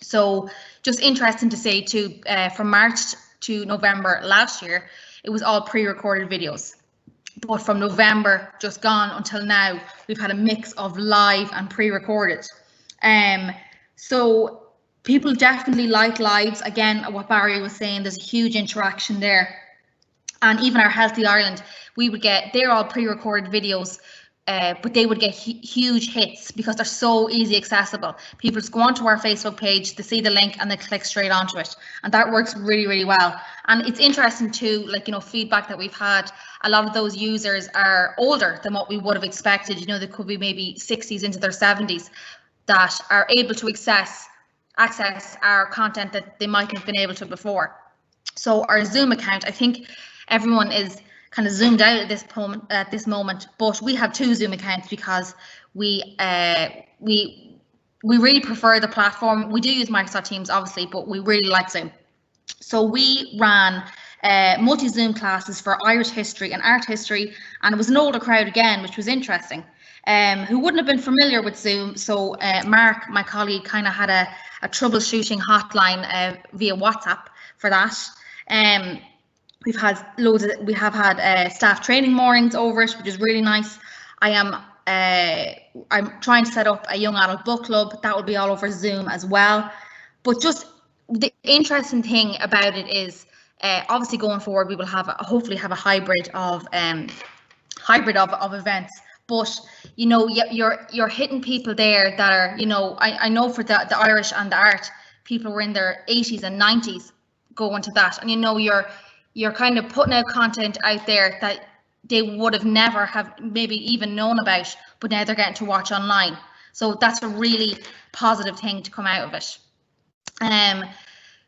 So just interesting to say too, from March to November last year, it was all pre-recorded videos. But from November just gone until now, we've had a mix of live and pre-recorded. So people definitely like lives. Again, what Barry was saying, there's a huge interaction there. And even our Healthy Ireland, they're all pre-recorded videos, but they would get huge hits because they're so easy accessible. People just go onto our Facebook page, they see the link and they click straight onto it. And that works really, really well. And it's interesting too, feedback that we've had, a lot of those users are older than what we would have expected. They could be maybe 60s into their 70s that are able to access our content that they might have been able to before. So our Zoom account, I think everyone is kind of zoomed out at this moment, but we have 2 Zoom accounts because we really prefer the platform. We do use Microsoft Teams, obviously, but we really like Zoom. So we ran multi-Zoom classes for Irish history and art history, and it was an older crowd again, which was interesting, who wouldn't have been familiar with Zoom. So Mark, my colleague, kind of had a troubleshooting hotline via WhatsApp for that. We have had staff training mornings over it, which is really nice. I'm trying to set up a young adult book club that will be all over Zoom as well. But just the interesting thing about it is, obviously going forward, we will hopefully have a hybrid of events. But you're hitting people there that are, I know for the Irish and the art, people were in their 80s and 90s going to that, and you're kind of putting out content out there that they would have never have maybe even known about, but now they're getting to watch online. So that's a really positive thing to come out of it.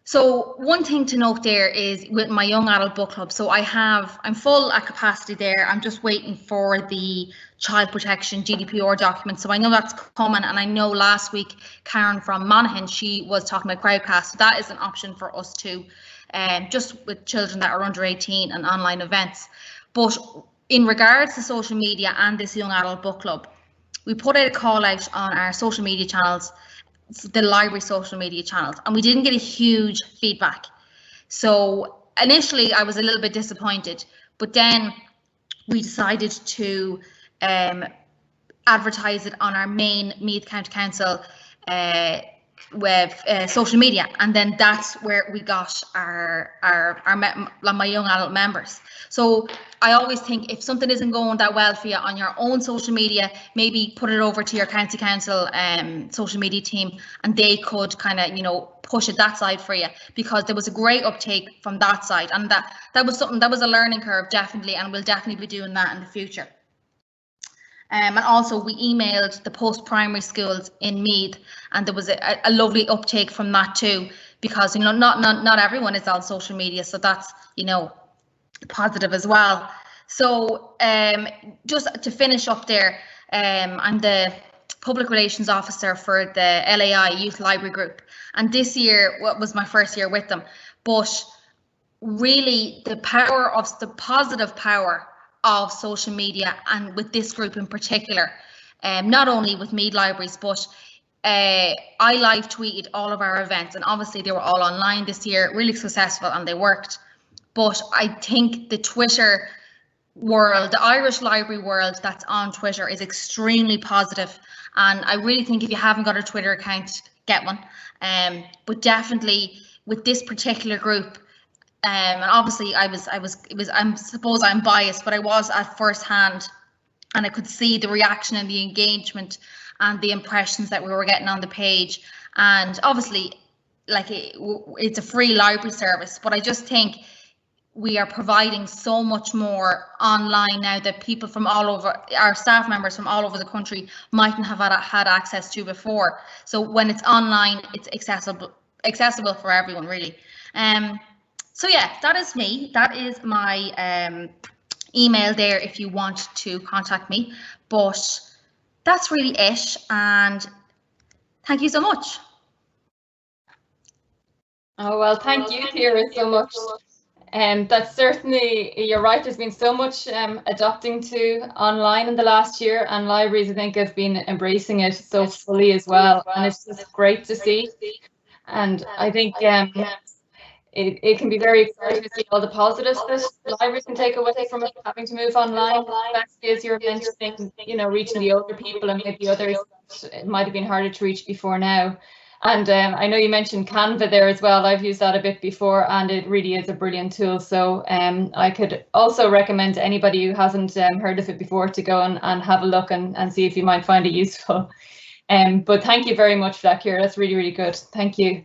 So one thing to note there is with my young adult book club, so I'm full at capacity there. I'm just waiting for the child protection GDPR document. So I know that's coming, and I know last week Karen from Monaghan, she was talking about Crowdcast. So that is an option for us too, just with children that are under 18 and online events. But in regards to social media and this young adult book club, we put out a call out on our social media channels. the library social media channels, and we didn't get a huge feedback. So initially I was a little bit disappointed, but then we decided to advertise it on our main Meath County Council social media, and then that's where we got my young adult members. So I always think if something isn't going that well for you on your own social media, maybe put it over to your county council social media team, and they could kind of, you know, push it that side for you, because there was a great uptake from that side, and that was something that was a learning curve, definitely, and we'll definitely be doing that in the future. And also we emailed the post-primary schools in Meath, and there was a lovely uptake from that too, because, you know, not everyone is on social media, so that's, you know, positive as well. So just to finish up there, I'm the public relations officer for the LAI Youth Library Group, and this year was my first year with them, but really the positive power of social media, and with this group in particular, not only with Meath Libraries, but I live tweeted all of our events, and obviously they were all online this year, really successful, and they worked. But I think the Twitter world, the Irish library world that's on Twitter, is extremely positive, and I really think if you haven't got a Twitter account, get one. But definitely with this particular group, and obviously I suppose I'm biased, but I was at first hand, and I could see the reaction and the engagement and the impressions that we were getting on the page. And obviously, like, it's a free library service, but I just think we are providing so much more online now that people from all over, our staff members from all over the country, mightn't have had access to before. So when it's online, it's accessible for everyone, really. So yeah, that is me. That is my email there if you want to contact me. But that's really it, and thank you so much. Oh, well, thank you, Ciara, so much. That's certainly, you're right, there's been so much adopting to online in the last year, and libraries, I think, have been embracing it so fully as well, and it's just great to see. And I think it can be very exciting to see all the positives that libraries can take away from it, having to move online, especially as you're mentioning, you know, reaching the older people and maybe others that it might have been harder to reach before now. And I know you mentioned Canva there as well. I've used that a bit before, and it really is a brilliant tool. So I could also recommend to anybody who hasn't heard of it before to go and have a look and see if you might find it useful. But thank you very much for that, Ciara. That's really, really good. Thank you.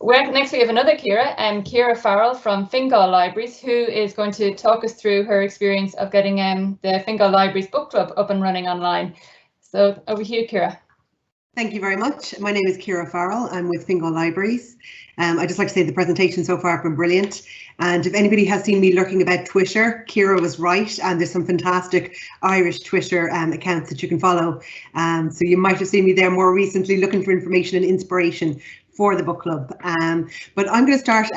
Next we have another Ciara Farrell from Fingal Libraries, who is going to talk us through her experience of getting the Fingal Libraries book club up and running online. So over to you, Ciara. Thank you very much. My name is Ciara Farrell. I'm with Fingal Libraries. I'd just like to say the presentation so far has been brilliant. And if anybody has seen me lurking about Twitter, Ciara was right. And there's some fantastic Irish Twitter accounts that you can follow. So you might have seen me there more recently looking for information and inspiration for the book club. But I'm going to start,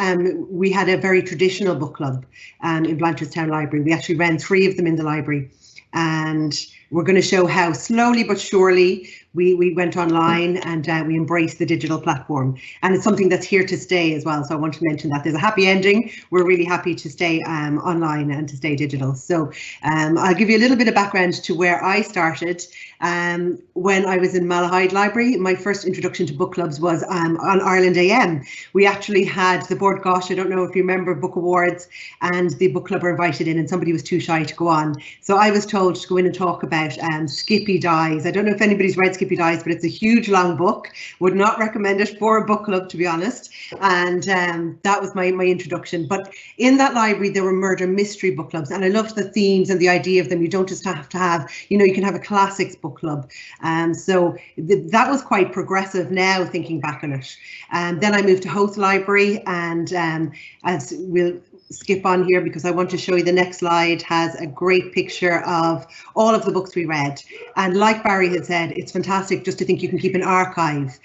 we had a very traditional book club in Blanchardstown Library. We actually ran 3 of them in the library. And we're going to show how slowly but surely we went online and we embraced the digital platform. And it's something that's here to stay as well. So I want to mention that there's a happy ending. We're really happy to stay online and to stay digital. So I'll give you a little bit of background to where I started. When I was in Malahide Library, my first introduction to book clubs was on Ireland AM. We actually had the board, gosh, I don't know if you remember, Book Awards, and the book club were invited in and somebody was too shy to go on. So I was told to go in and talk about Skippy Dies. I don't know if anybody's read Skippy Dies, but it's a huge long book. Would not recommend it for a book club, to be honest. And that was my introduction. But in that library, there were murder mystery book clubs, and I loved the themes and the idea of them. You don't just have to have, you know, you can have a classics book club. So that was quite progressive now, thinking back on it. Then I moved to Howth Library, and as skip on here because I want to show you the next slide has a great picture of all of the books we read. And like Barry had said, it's fantastic just to think you can keep an archive,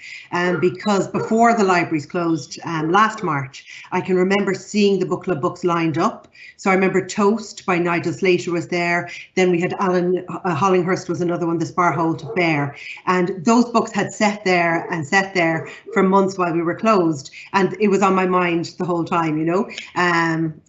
because before the libraries closed last March, I can remember seeing the book club books lined up. So I remember Toast by Nigel Slater was there. Then we had Alan Hollinghurst was another one, The Sparhole to Bear. And those books had sat there for months while we were closed. And it was on my mind the whole time, you know.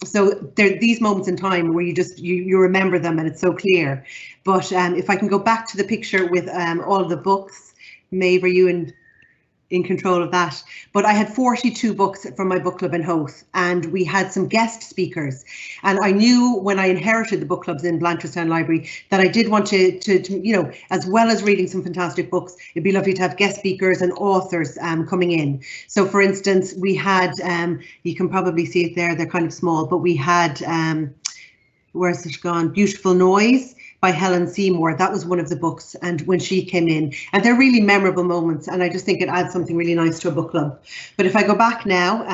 So there are these moments in time where you remember them and it's so clear. But if I can go back to the picture with all the books, Maeve, are you in control of that? But I had 42 books from my book club in Howth, and we had some guest speakers. And I knew when I inherited the book clubs in Blanchardstown Library that I did want to you know, as well as reading some fantastic books, it'd be lovely to have guest speakers and authors coming in. So for instance, we had, you can probably see it there, they're kind of small, but we had, where's it gone? Beautiful Noise by Helen Seymour. That was one of the books, and when she came in, and they're really memorable moments, and I just think it adds something really nice to a book club. But if I go back now,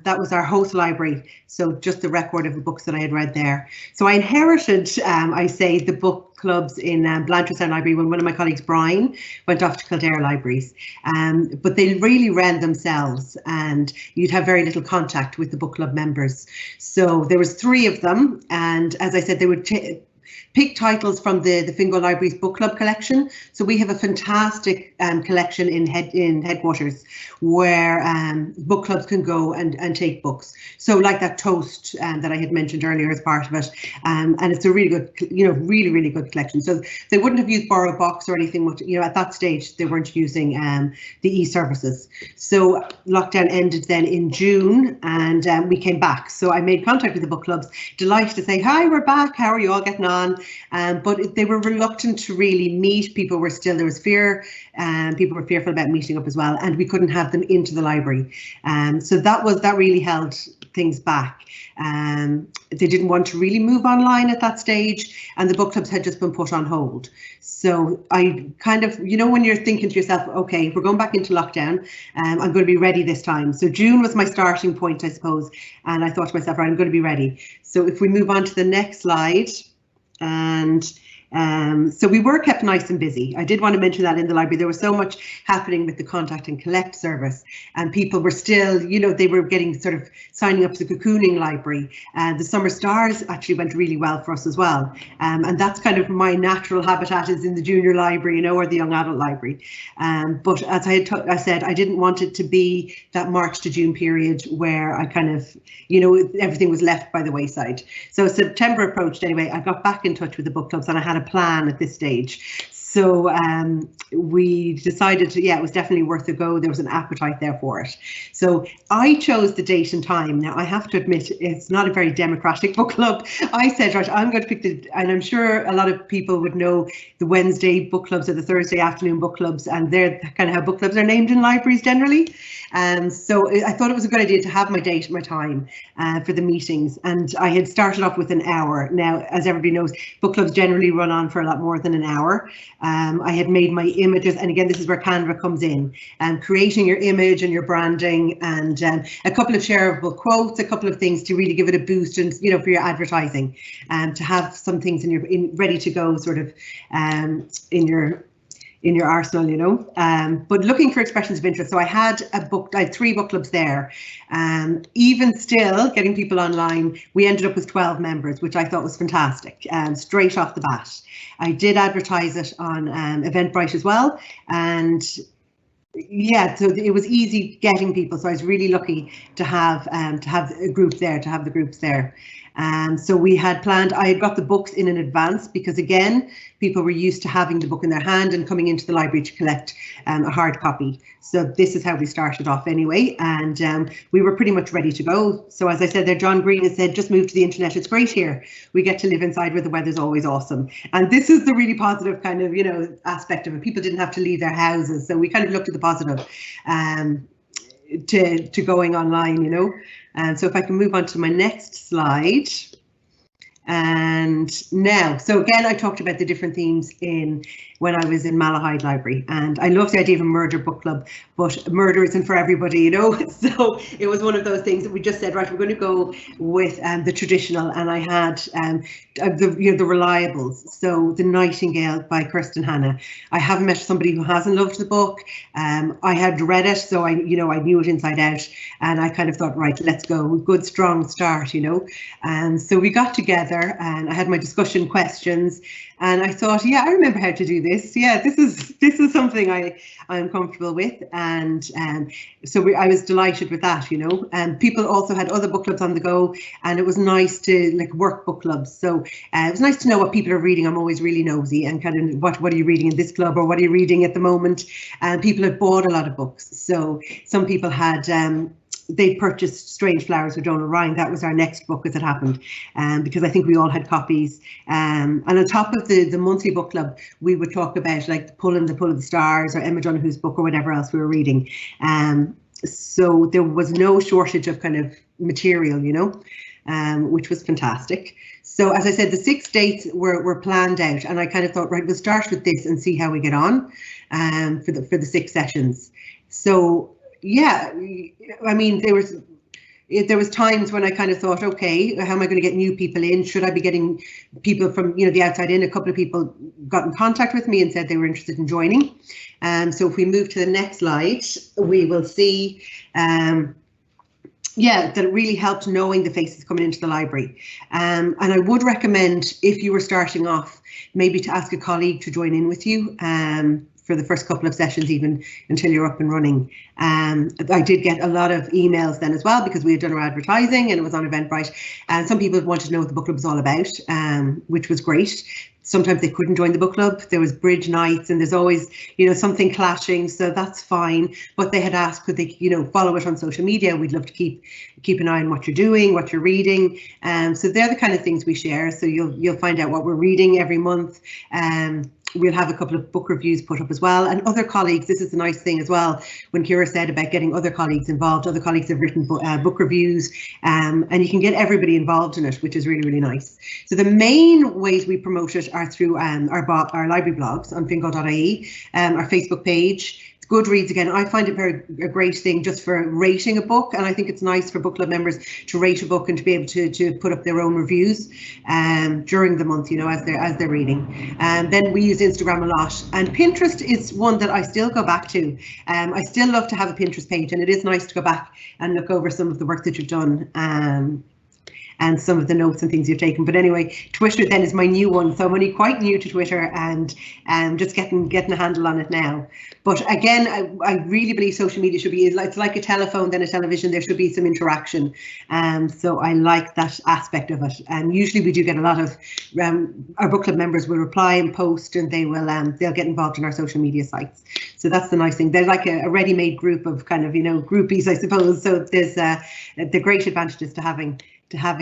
that was our Howth library, so just the record of the books that I had read there. So I inherited, I say, the book clubs in Blanchardstown Library when one of my colleagues, Brian, went off to Kildare Libraries. But they really ran themselves, and you'd have very little contact with the book club members. So there was 3 of them, and as I said, they would pick titles from the Fingal Library's book club collection. So we have a fantastic collection in headquarters where book clubs can go and take books. So like that Toast that I had mentioned earlier as part of it, and it's a really good, you know, really good collection. So they wouldn't have used Borrow Box or anything much, you know, at that stage they weren't using the e-services. So lockdown ended then in June, and we came back. So I made contact with the book clubs, delighted to say, hi, we're back, how are you all getting on? But they were reluctant to really meet. People were still, there was fear, and people were fearful about meeting up as well, and we couldn't have them into the library. So that really held things back. They didn't want to really move online at that stage, and the book clubs had just been put on hold. So I kind of, you know, when you're thinking to yourself, okay, we're going back into lockdown, I'm going to be ready this time. So June was my starting point, I suppose, and I thought to myself, right, I'm going to be ready. So if we move on to the next slide. And so we were kept nice and busy. I did want to mention that in the library, there was so much happening with the contact and collect service, and people were still, you know, they were getting sort of signing up to the cocooning library. The Summer Stars actually went really well for us as well. And that's kind of my natural habitat is in the junior library, you know, or the young adult library. But as I said, I didn't want it to be that March to June period where I kind of, you know, everything was left by the wayside. So September approached anyway, I got back in touch with the book clubs and I had a plan at this stage. So we decided to, yeah, it was definitely worth a go. There was an appetite there for it. So I chose the date and time. Now I have to admit, it's not a very democratic book club. I said, right, I'm going to pick and I'm sure a lot of people would know the Wednesday book clubs or the Thursday afternoon book clubs, and they're kind of how book clubs are named in libraries generally. So I thought it was a good idea to have my date and my time for the meetings, and I had started off with an hour. Now, as everybody knows, book clubs generally run on for a lot more than an hour. I had made my images, and again, this is where Canva comes in, creating your image and your branding, and a couple of shareable quotes, a couple of things to really give it a boost, and you know, for your advertising, to have some things ready to go, sort of in your arsenal, you know. But looking for expressions of interest. So I had 3 book clubs there. Even still getting people online, we ended up with 12 members, which I thought was fantastic, straight off the bat. I did advertise it on Eventbrite as well, and yeah, so it was easy getting people. So I was really lucky to have a group there, to have the groups there. So we had planned, I had got the books in advance because again, people were used to having the book in their hand and coming into the library to collect a hard copy. So this is how we started off anyway, and we were pretty much ready to go. So as I said there, John Green has said, just move to the internet, it's great here. We get to live inside where the weather's always awesome. And this is the really positive kind of, you know, aspect of it. People didn't have to leave their houses. So we kind of looked at the positive to going online, you know. And so if I can move on to my next slide. And now, so again, I talked about the different themes when I was in Malahide Library, and I love the idea of a murder book club, but murder isn't for everybody, you know. So it was one of those things that we just said, right, we're going to go with the traditional, and I had the reliables. So The Nightingale by Kirsten Hanna. I haven't met somebody who hasn't loved the book. I had read it, so I knew it inside out, and I kind of thought, right, let's go, good strong start, you know. And so we got together, and I had my discussion questions, and I thought, yeah, I remember how to do this. Yeah, this is something I'm comfortable with, and so I was delighted with that, you know. And people also had other book clubs on the go, and it was nice to like work book clubs. So it was nice to know what people are reading. I'm always really nosy, and kind of what are you reading in this club, or what are you reading at the moment? And people had bought a lot of books. So some people had they purchased Strange Flowers with Donald Ryan. That was our next book as it happened, because I think we all had copies. And on top of the monthly book club, we would talk about like the Pull of the Stars, or Emma Donoghue's book, or whatever else we were reading. So there was no shortage of kind of material, you know, which was fantastic. So as I said, the 6 dates were planned out, and I kind of thought, right, we'll start with this and see how we get on for the 6 sessions. So yeah, I mean, there was times when I kind of thought, okay, how am I going to get new people in? Should I be getting people from, you know, the outside in? A couple of people got in contact with me and said they were interested in joining. So if we move to the next slide, we will see, that it really helped knowing the faces coming into the library. And I would recommend, if you were starting off, maybe to ask a colleague to join in with you. For the first couple of sessions, even until you're up and running. I did get a lot of emails then as well, because we had done our advertising and it was on Eventbrite, and some people wanted to know what the book club was all about, which was great. Sometimes they couldn't join the book club. There was bridge nights, and there's always, you know, something clashing, so that's fine. But they had asked, could they, you know, follow it on social media? We'd love to keep an eye on what you're doing, what you're reading. So they're the kind of things we share. So you'll find out what we're reading every month. We'll have a couple of book reviews put up as well, and other colleagues. This is a nice thing as well. When Ciara said about getting other colleagues involved, other colleagues have written book reviews, and you can get everybody involved in it, which is really, really nice. So the main ways we promote it are through our library blogs on fingal.ie, our Facebook page. Goodreads, again, I find it a great thing just for rating a book, and I think it's nice for book club members to rate a book and to be able to put up their own reviews during the month, you know, as they're reading. And then we use Instagram a lot, and Pinterest is one that I still go back to. I still love to have a Pinterest page, and it is nice to go back and look over some of the work that you've done. And some of the notes and things you've taken. But anyway, Twitter then is my new one. So I'm only quite new to Twitter, and just getting a handle on it now. But again, I really believe social media should be, it's like a telephone, then a television. There should be some interaction. So I like that aspect of it. And usually we do get a lot of, our book club members will reply and post, and they'll get involved in our social media sites. So that's the nice thing. They're like a ready-made group of kind of, you know, groupies, I suppose. So there's the great advantages to having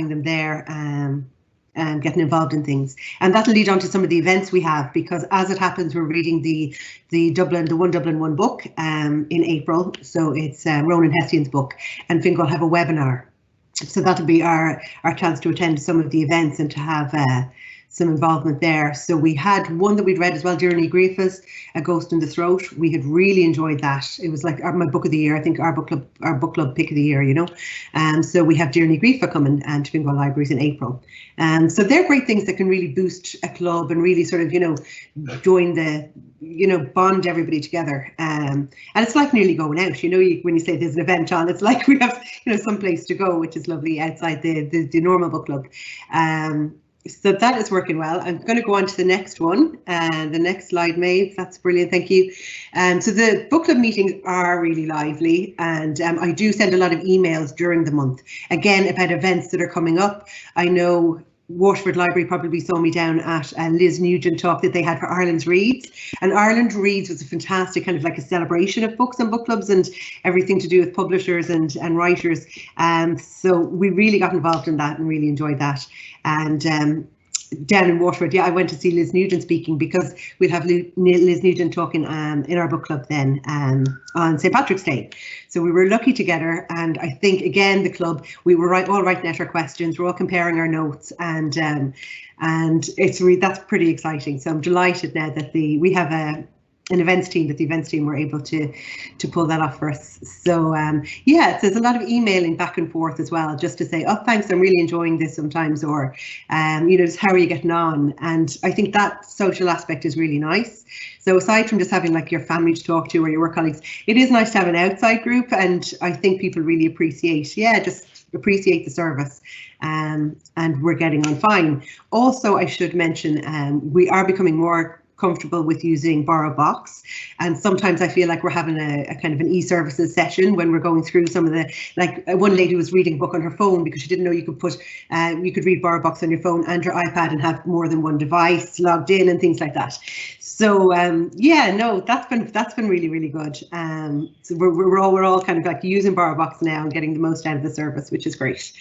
them there and getting involved in things. And that'll lead on to some of the events we have, because as it happens, we're reading the One Dublin One book in April. So it's Ronan Hessian's book, and Fingal have a webinar. So that'll be our chance to attend some of the events and to have some involvement there. So we had one that we'd read as well, Dearbhla Griefas, A Ghost in the Throat. We had really enjoyed that. It was like my book of the year, I think our book club pick of the year, you know. So we have Dearbhla Griefa coming to Fingal Libraries in April. So they're great things that can really boost a club and really sort of, you know, join the, you know, bond everybody together. And it's like nearly going out, you know, when you say there's an event on, it's like we have, you know, some place to go, which is lovely outside the normal book club. So that is working well. I'm going to go on to the next one, and the next slide, Maeve. That's brilliant, thank you. So the book club meetings are really lively, and I do send a lot of emails during the month, again, about events that are coming up. I know Waterford Library probably saw me down at Liz Nugent talk that they had for Ireland's Reads, and Ireland Reads was a fantastic kind of like a celebration of books and book clubs and everything to do with publishers and writers. So we really got involved in that and really enjoyed that. And down in Waterford. Yeah, I went to see Liz Nugent speaking because we'll have Liz Nugent talking in our book club then on St. Patrick's Day. So we were lucky to get her, and I think again the club, we were all writing out our questions, we're all comparing our notes, and it's that's pretty exciting. So I'm delighted now that we have an events team, that the events team were able to pull that off for us. So yeah, there's a lot of emailing back and forth as well, just to say, oh, thanks, I'm really enjoying this sometimes, or you know, just how are you getting on? And I think that social aspect is really nice. So aside from just having like your family to talk to or your work colleagues, it is nice to have an outside group, and I think people really appreciate the service, and we're getting on fine. Also, I should mention, we are becoming more comfortable with using BorrowBox, and sometimes I feel like we're having a kind of an e-services session when we're going through some of the, like one lady was reading a book on her phone because she didn't know you could read BorrowBox on your phone and your iPad and have more than one device logged in and things like that. So yeah, no, that's been really, really good. So we're all kind of like using BorrowBox now and getting the most out of the service, which is great.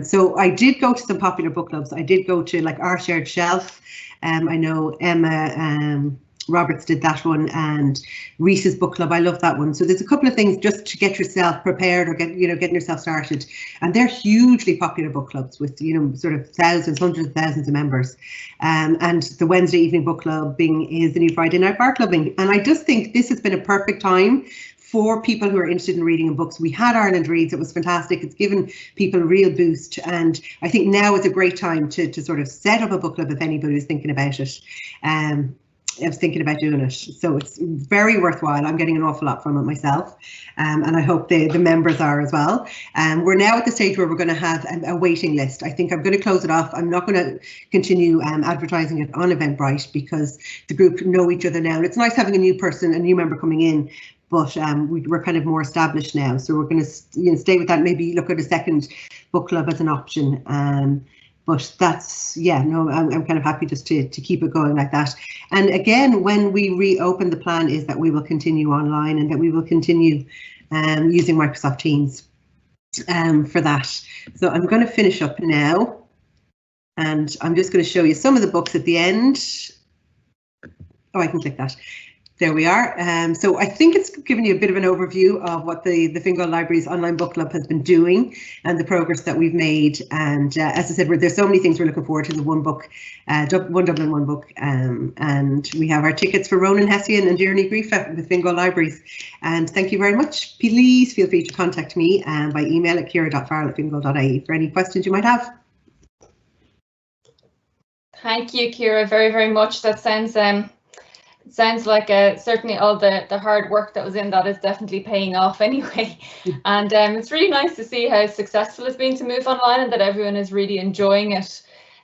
So I did go to some popular book clubs. I did go to like Our Shared Shelf. I know Emma Roberts did that one, and Reese's Book Club. I love that one. So there's a couple of things just to get yourself prepared or getting yourself started. And they're hugely popular book clubs with, you know, sort of thousands, hundreds of thousands of members. And the Wednesday evening book clubbing is the new Friday night bar clubbing. And I just think this has been a perfect time for people who are interested in reading and books. We had Ireland Reads, it was fantastic. It's given people a real boost, and I think now is a great time to sort of set up a book club if anybody was thinking about it. I was thinking about doing it, so it's very worthwhile. I'm getting an awful lot from it myself, and I hope the members are as well. We're now at the stage where we're going to have a waiting list. I think I'm going to close it off. I'm not going to continue advertising it on Eventbrite because the group know each other now, and it's nice having a new member coming in. But we're kind of more established now, so we're going to stay with that. Maybe look at a second book club as an option. But that's, yeah, no, I'm kind of happy just to keep it going like that. And again, when we reopen, the plan is that we will continue online and that we will continue using Microsoft Teams for that. So I'm going to finish up now, and I'm just going to show you some of the books at the end. Oh, I can click that. There we are. So I think it's given you a bit of an overview of what the Fingal Libraries Online Book Club has been doing and the progress that we've made. And as I said, there's so many things we're looking forward to. The one book, one Dublin, one book. And we have our tickets for Ronan Hessian and Dearne Griefa with Fingal Libraries. And thank you very much. Please feel free to contact me by email at ciara.farrell@fingal.ie for any questions you might have. Thank you, Ciara, very, very much. That sounds like certainly all the hard work that was in that is definitely paying off anyway. And it's really nice to see how successful it's been to move online and that everyone is really enjoying it.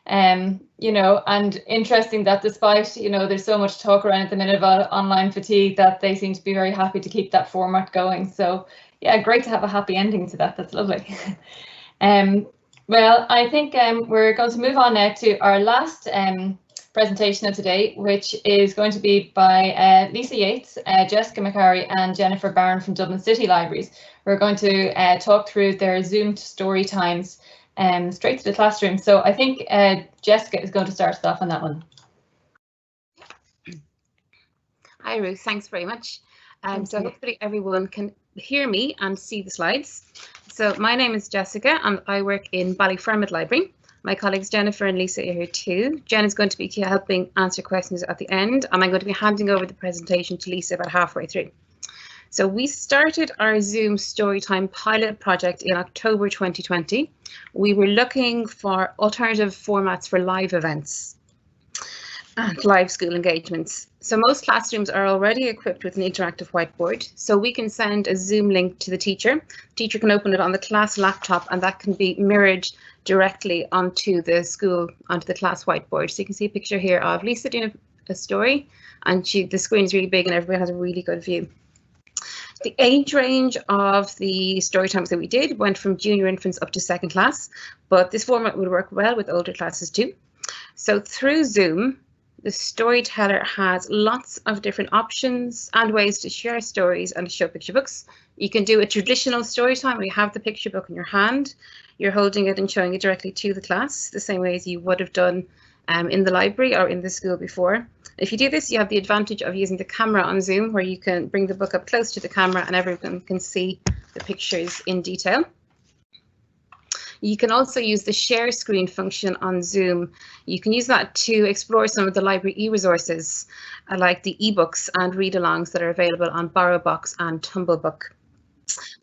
You know, and interesting that despite, you know, there's so much talk around at the minute about online fatigue, that they seem to be very happy to keep that format going. So yeah, great to have a happy ending to that. That's lovely. Well, I think we're going to move on now to our last presentation of today, which is going to be by Lisa Yeates, Jessica McCarry and Jennifer Barron from Dublin City Libraries. We're going to talk through their Zoomed story times straight to the classroom. So I think Jessica is going to start us off on that one. Hi Ruth, thanks very much. So hopefully everyone can hear me and see the slides. So my name is Jessica and I work in Ballyfermot Library. My colleagues Jennifer and Lisa are here too. Jen is going to be helping answer questions at the end, and I'm going to be handing over the presentation to Lisa about halfway through. So we started our Zoom Storytime pilot project in October 2020. We were looking for alternative formats for live events and live school engagements. So most classrooms are already equipped with an interactive whiteboard, so we can send a Zoom link to the teacher. The teacher can open it on the class laptop and that can be mirrored directly onto the class whiteboard. So you can see a picture here of Lisa doing a story, and the screen is really big and everyone has a really good view. The age range of the story times that we did went from junior infants up to second class, but this format would work well with older classes too. So through Zoom, the storyteller has lots of different options and ways to share stories and to show picture books. You can do a traditional story time where you have the picture book in your hand. you're holding it and showing it directly to the class, the same way as you would have done in the library or in the school before. If you do this, you have the advantage of using the camera on Zoom, where you can bring the book up close to the camera and everyone can see the pictures in detail. You can also use the share screen function on Zoom. You can use that to explore some of the library e-resources, like the ebooks and read-alongs that are available on BorrowBox and Tumblebook.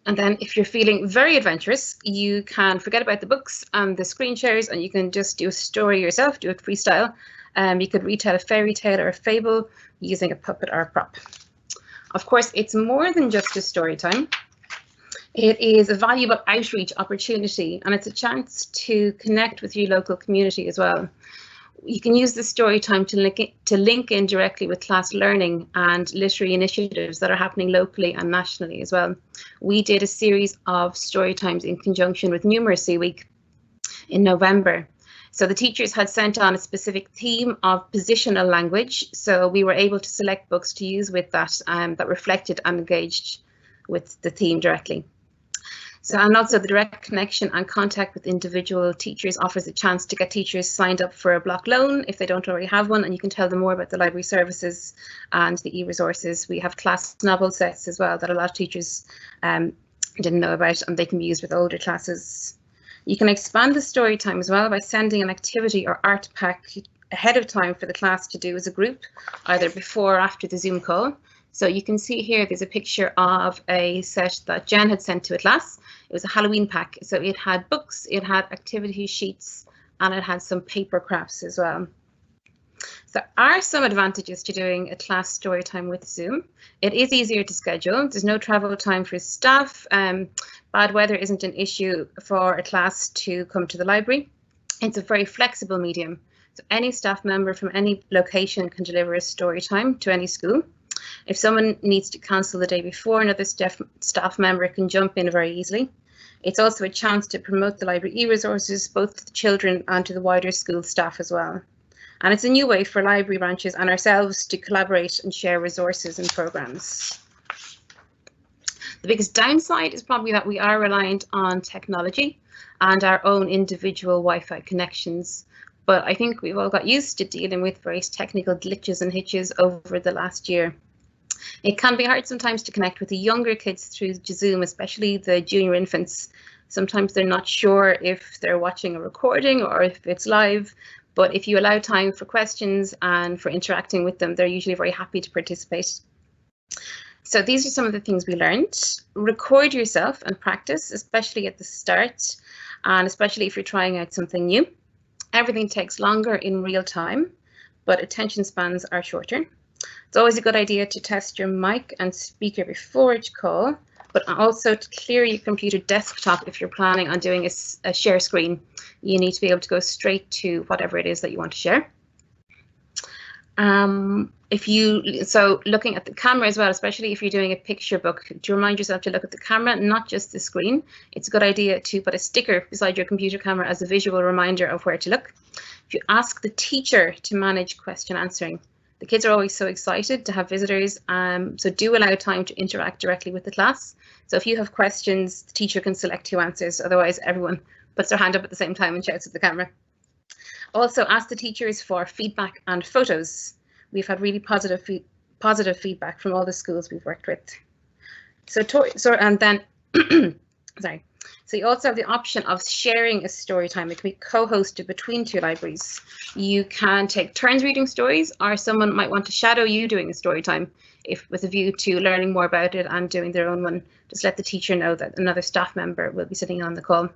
And then if you're feeling very adventurous, you can forget about the books and the screen shares, and you can just do a story yourself, do it freestyle. You could retell a fairy tale or a fable using a puppet or a prop. Of course, it's more than just a story time. It is a valuable outreach opportunity, and it's a chance to connect with your local community as well. You can use the story time to link in directly with class learning and literary initiatives that are happening locally and nationally as well. We did a series of story times in conjunction with Numeracy Week in November. So the teachers had sent on a specific theme of positional language, so we were able to select books to use with that that reflected and engaged with the theme directly. So, and also the direct connection and contact with individual teachers offers a chance to get teachers signed up for a block loan if they don't already have one, and you can tell them more about the library services and the e-resources. We have class novel sets as well that a lot of teachers didn't know about, and they can be used with older classes. You can expand the story time as well by sending an activity or art pack ahead of time for the class to do as a group, either before or after the Zoom call. So you can see here there's a picture of a set that Jen had sent to a class. It was a Halloween pack, so it had books, it had activity sheets, and it had some paper crafts as well. So there are some advantages to doing a class story time with Zoom. It is easier to schedule. There's no travel time for staff. Bad weather isn't an issue for a class to come to the library. It's a very flexible medium. So any staff member from any location can deliver a story time to any school. If someone needs to cancel the day before, another staff member can jump in very easily. It's also a chance to promote the library e-resources, both to the children and to the wider school staff as well. And it's a new way for library branches and ourselves to collaborate and share resources and programmes. The biggest downside is probably that we are reliant on technology and our own individual Wi-Fi connections. But I think we've all got used to dealing with various technical glitches and hitches over the last year. It can be hard sometimes to connect with the younger kids through Zoom, especially the junior infants. Sometimes they're not sure if they're watching a recording or if it's live, but if you allow time for questions and for interacting with them, they're usually very happy to participate. So these are some of the things we learned. Record yourself and practice, especially at the start, and especially if you're trying out something new. Everything takes longer in real time, but attention spans are shorter. It's always a good idea to test your mic and speaker before each call, but also to clear your computer desktop if you're planning on doing a share screen. You need to be able to go straight to whatever it is that you want to share. So looking at the camera as well, especially if you're doing a picture book, to remind yourself to look at the camera, not just the screen. It's a good idea to put a sticker beside your computer camera as a visual reminder of where to look. If you ask the teacher to manage question answering, the kids are always so excited to have visitors, so do allow time to interact directly with the class. So if you have questions, the teacher can select who answers, otherwise everyone puts their hand up at the same time and shouts at the camera. Also ask the teachers for feedback and photos. We've had really positive feedback from all the schools we've worked with. So you also have the option of sharing a story time. It can be co-hosted between two libraries. You can take turns reading stories, or someone might want to shadow you doing a story time, with a view to learning more about it and doing their own one. Just let the teacher know that another staff member will be sitting on the call.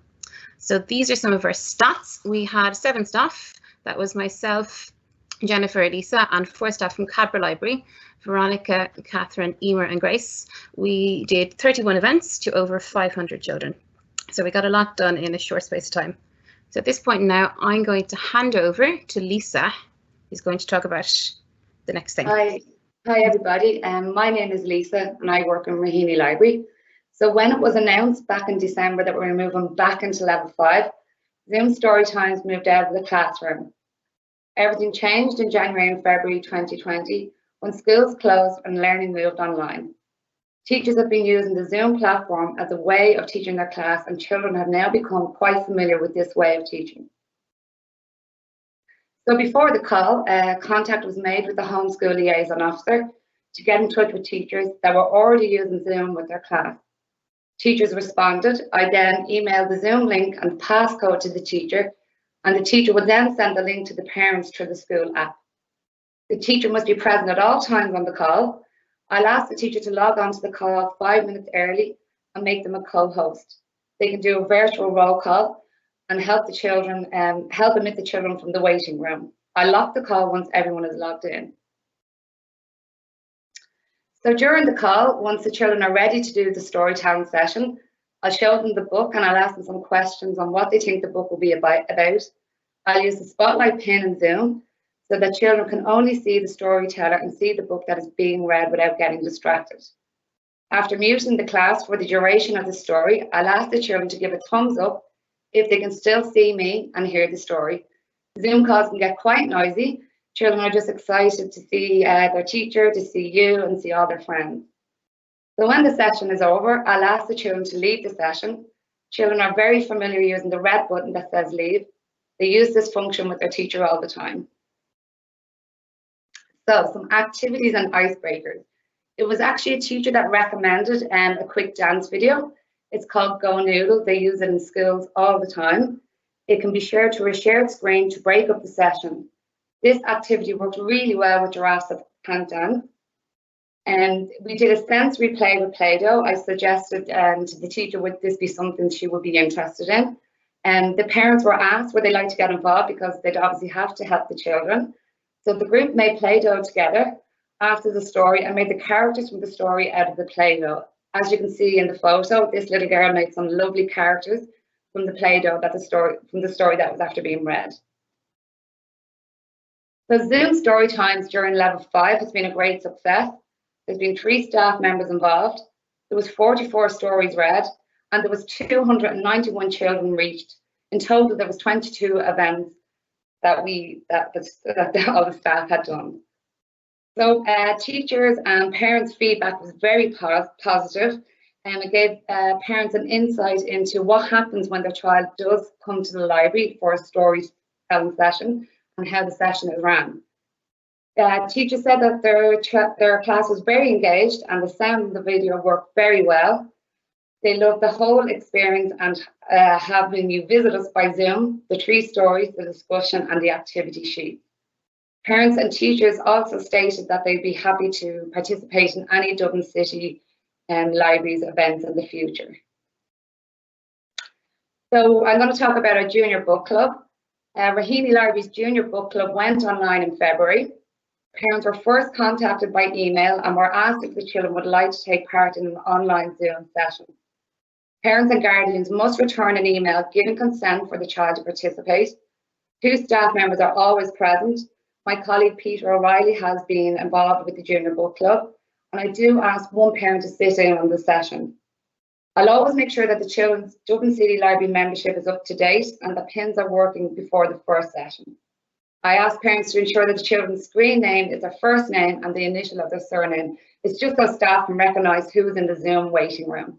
So these are some of our stats. We had 7 staff. That was myself, Jennifer, Lisa, and 4 staff from Cadbury Library, Veronica, Catherine, Emer and Grace. We did 31 events to over 500 children. So we got a lot done in a short space of time. So at this point now, I'm going to hand over to Lisa, who's going to talk about the next thing. Hi everybody. My name is Lisa and I work in Raheny Library. So when it was announced back in December that we were moving back into level 5, Zoom story times moved out of the classroom. Everything changed in January and February 2020 when schools closed and learning moved online. Teachers have been using the Zoom platform as a way of teaching their class, and children have now become quite familiar with this way of teaching. So before the call, contact was made with the homeschool liaison officer to get in touch with teachers that were already using Zoom with their class. Teachers responded. I then emailed the Zoom link and passcode to the teacher, and the teacher would then send the link to the parents through the school app. The teacher must be present at all times on the call. I'll ask the teacher to log on to the call 5 minutes early and make them a co-host. They can do a virtual roll call and help admit the children from the waiting room. I lock the call once everyone is logged in. So during the call, once the children are ready to do the storytelling session, I'll show them the book and I'll ask them some questions on what they think the book will be about. I'll use the spotlight pin in Zoom so that children can only see the storyteller and see the book that is being read without getting distracted. After muting the class for the duration of the story, I'll ask the children to give a thumbs up if they can still see me and hear the story. Zoom calls can get quite noisy. Children are just excited to see their teacher, to see you, and see all their friends. So when the session is over, I'll ask the children to leave the session. Children are very familiar using the red button that says leave. They use this function with their teacher all the time. So some activities and icebreakers. It was actually a teacher that recommended a quick dance video. It's called Go Noodle. They use it in schools all the time. It can be shared to a shared screen to break up the session. This activity worked really well with giraffes that can't dance. And we did a sensory play with Play-Doh. I suggested to the teacher would this be something she would be interested in. And the parents were asked would they like to get involved because they'd obviously have to help the children. So the group made Play-Doh together after the story and made the characters from the story out of the Play-Doh. As you can see in the photo, this little girl made some lovely characters from the Play-Doh from the story that was after being read. So Zoom story times during level 5 has been a great success. There's been 3 staff members involved. There was 44 stories read, and there was 291 children reached. In total, there was 22 events that all the staff had done. So teachers and parents' feedback was very positive, and it gave parents an insight into what happens when their child does come to the library for a storytelling session and how the session is run. Teachers said that their class was very engaged and the sound of the video worked very well. They loved the whole experience and having you visit us by Zoom, the 3 stories, the discussion and the activity sheet. Parents and teachers also stated that they'd be happy to participate in any Dublin City Libraries events in the future. So I'm going to talk about our junior book club. Raheny Library's junior book club went online in February. Parents were first contacted by email and were asked if the children would like to take part in an online Zoom session. Parents and guardians must return an email giving consent for the child to participate. 2 staff members are always present. My colleague Peter O'Reilly has been involved with the junior book club, and I do ask one parent to sit in on the session. I'll always make sure that the children's Dublin City Library membership is up to date and the pins are working before the first session. I ask parents to ensure that the children's screen name is their first name and the initial of their surname. It's just so staff can recognise who's in the Zoom waiting room.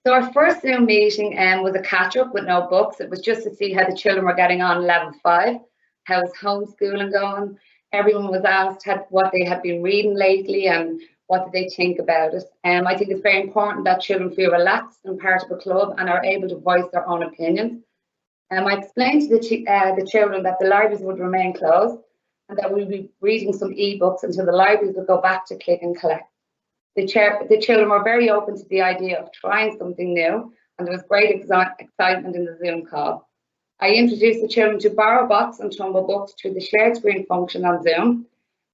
So our first Zoom meeting was a catch-up with no books. It was just to see how the children were getting on level 5, how's homeschooling going. Everyone was asked what they had been reading lately and what did they think about it. I think it's very important that children feel relaxed and part of a club and are able to voice their own opinions. I explained to the children that the libraries would remain closed and that we'll be reading some e-books until the libraries would go back to click and collect. The children were very open to the idea of trying something new, and there was great excitement in the Zoom call. I introduced the children to Borrow Box and Tumble Books through the shared screen function on Zoom,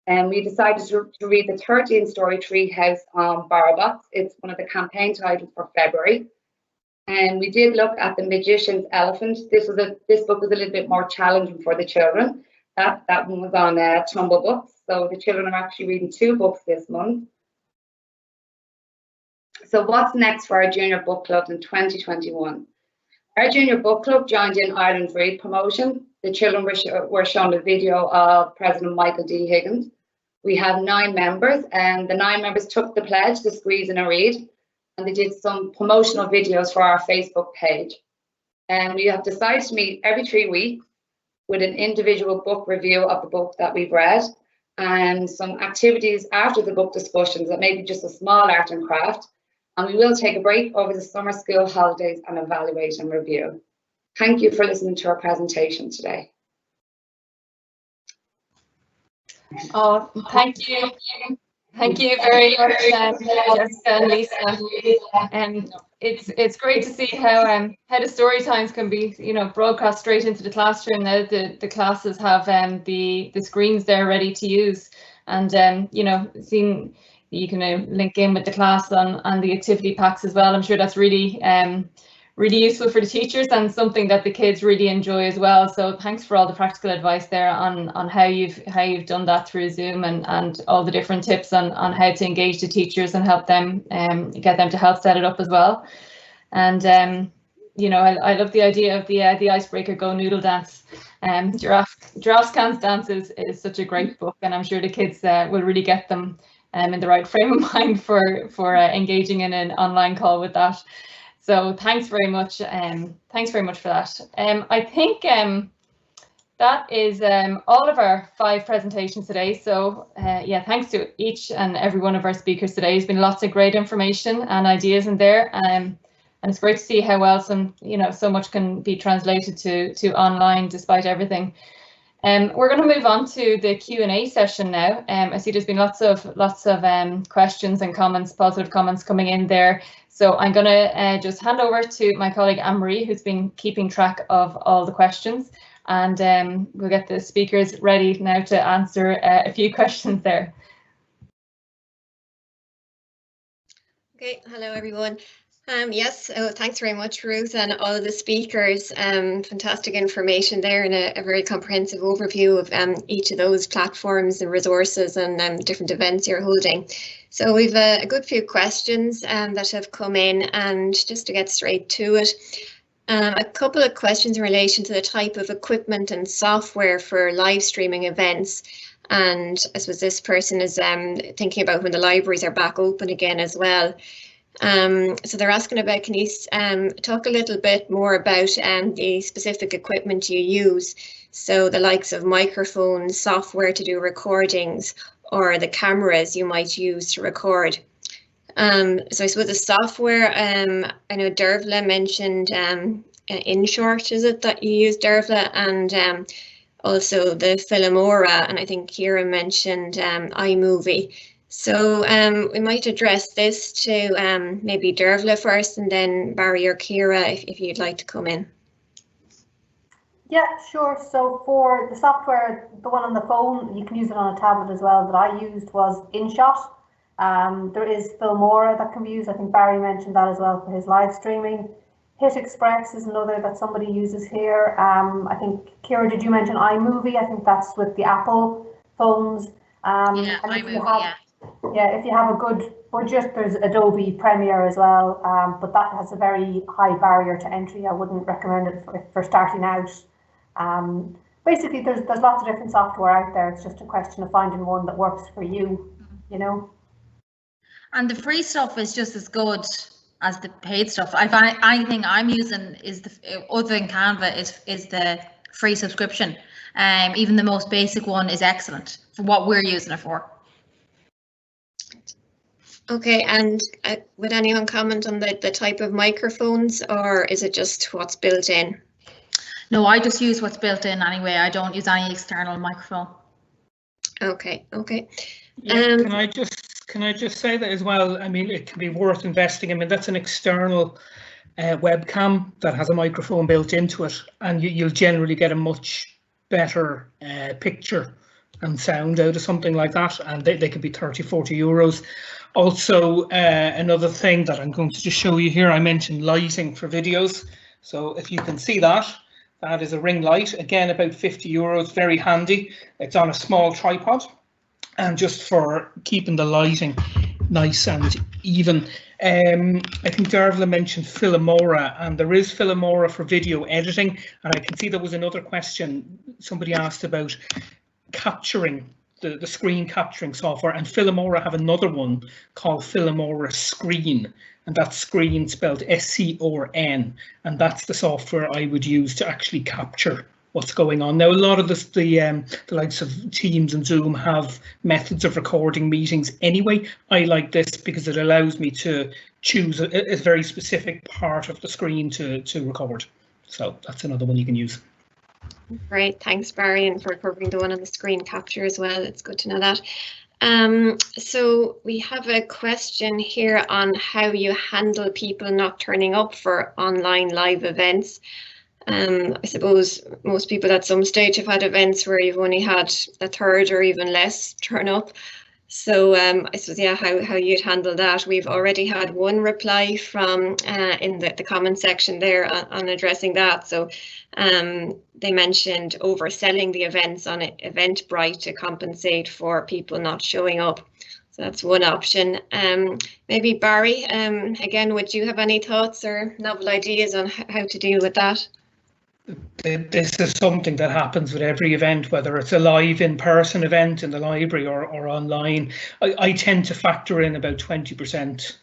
and we decided to read the 13-story Treehouse on Borrow Box. It's one of the campaign titles for February. And we did look at The Magician's Elephant. This book was a little bit more challenging for the children. That one was on Tumble Books. So the children are actually reading 2 books this month. So what's next for our junior book club in 2021? Our junior book club joined in Ireland's Read promotion. The children were shown a video of President Michael D. Higgins. We have 9 members, and the 9 members took the pledge, the squeeze and a read, and they did some promotional videos for our Facebook page. And we have decided to meet every 3 weeks with an individual book review of the book that we've read, and some activities after the book discussions that may be just a small art and craft. And we will take a break over the summer school holidays and evaluate and review. Thank you for listening to our presentation today. Oh, thank you. Thank you very much, Jessica and Lisa. It's great to see how the story times can be, broadcast straight into the classroom now. The classes have the screens there ready to use, and seeing you can link in with the class on the activity packs as well. I'm sure that's really really useful for the teachers and something that the kids really enjoy as well. So thanks for all the practical advice there on how you've done that through Zoom, and all the different tips on how to engage the teachers and help them get them to help set it up as well. And I love the idea of the icebreaker Go Noodle Dance. Giraffe Can't Dance is such a great book, and I'm sure the kids will really get them in the right frame of mind for engaging in an online call with that. So thanks very much. Thanks very much for that. I think that is all of our 5 presentations today. So yeah, thanks to each and every one of our speakers today. There's been lots of great information and ideas in there, and it's great to see how well so much can be translated to online despite everything. We're going to move on to the Q&A session now. I see there's been lots of questions and comments, positive comments coming in there. So I'm going to just hand over to my colleague Anne-Marie, who's been keeping track of all the questions, and we'll get the speakers ready now to answer a few questions there. Okay, hello everyone. Yes, thanks very much, Ruth, and all of the speakers. Fantastic information there, and a very comprehensive overview of each of those platforms and resources and different events you're holding. So we've a good few questions that have come in, and just to get straight to it, a couple of questions in relation to the type of equipment and software for live streaming events. And I suppose this person is thinking about when the libraries are back open again as well. So they're asking about, can you talk a little bit more about the specific equipment you use? So the likes of microphones, software to do recordings, or the cameras you might use to record. So I suppose the software, I know Dearbhla mentioned InShort, is it that you use Dearbhla, and also the Filmora, and I think Ciara mentioned iMovie. So we might address this to maybe Dearbhla first, and then Barry or Ciara if you'd like to come in. Yeah, sure. So for the software, the one on the phone, you can use it on a tablet as well, that I used was InShot. There is Filmora that can be used. I think Barry mentioned that as well for his live streaming. Hit Express is another that somebody uses here. I think, Ciara, did you mention iMovie? I think that's with the Apple phones. Yeah, and if iMovie, you have, yeah, if you have a good budget, there's Adobe Premiere as well, but that has a very high barrier to entry. I wouldn't recommend it for starting out. Basically, there's lots of different software out there. It's just a question of finding one that works for you, And the free stuff is just as good as the paid stuff. I find anything I'm using is other than Canva is the free subscription. Even the most basic one is excellent for what we're using it for. Okay, and would anyone comment on the type of microphones, or is it just what's built in? No, I just use what's built in anyway. I don't use any external microphone. Okay. Yeah, can I just say that as well? I mean, it can be worth investing. I mean, that's an external webcam that has a microphone built into it, and you'll generally get a much better picture and sound out of something like that, and they could be 30-40 euros. Also, another thing that I'm going to just show you here, I mentioned lighting for videos. So if you can see that, that is a ring light, again about 50 euros, very handy. It's on a small tripod, and just for keeping the lighting nice and even. I think Dearbhla mentioned Filmora, and there is Filmora for video editing, and I can see there was another question somebody asked about capturing the screen capturing software, and Filmora have another one called Filmora Screen, and that's screen spelled SCRN, and that's the software I would use to actually capture what's going on. Now, a lot of the likes of Teams and Zoom have methods of recording meetings anyway. I like this because it allows me to choose a very specific part of the screen to record. So that's another one you can use. Great, thanks Barry, and for covering the one on the screen capture as well. It's good to know that. So we have a question here on how you handle people not turning up for online live events. I suppose most people at some stage have had events where you've only had a third or even less turn up. So I suppose, yeah, how you'd handle that. We've already had one reply from in the comment section there on addressing that. So they mentioned overselling the events on Eventbrite to compensate for people not showing up. So that's one option. Maybe Barry, again, would you have any thoughts or novel ideas on how to deal with that? This is something that happens with every event, whether it's a live in-person event in the library or online. I tend to factor in about 20%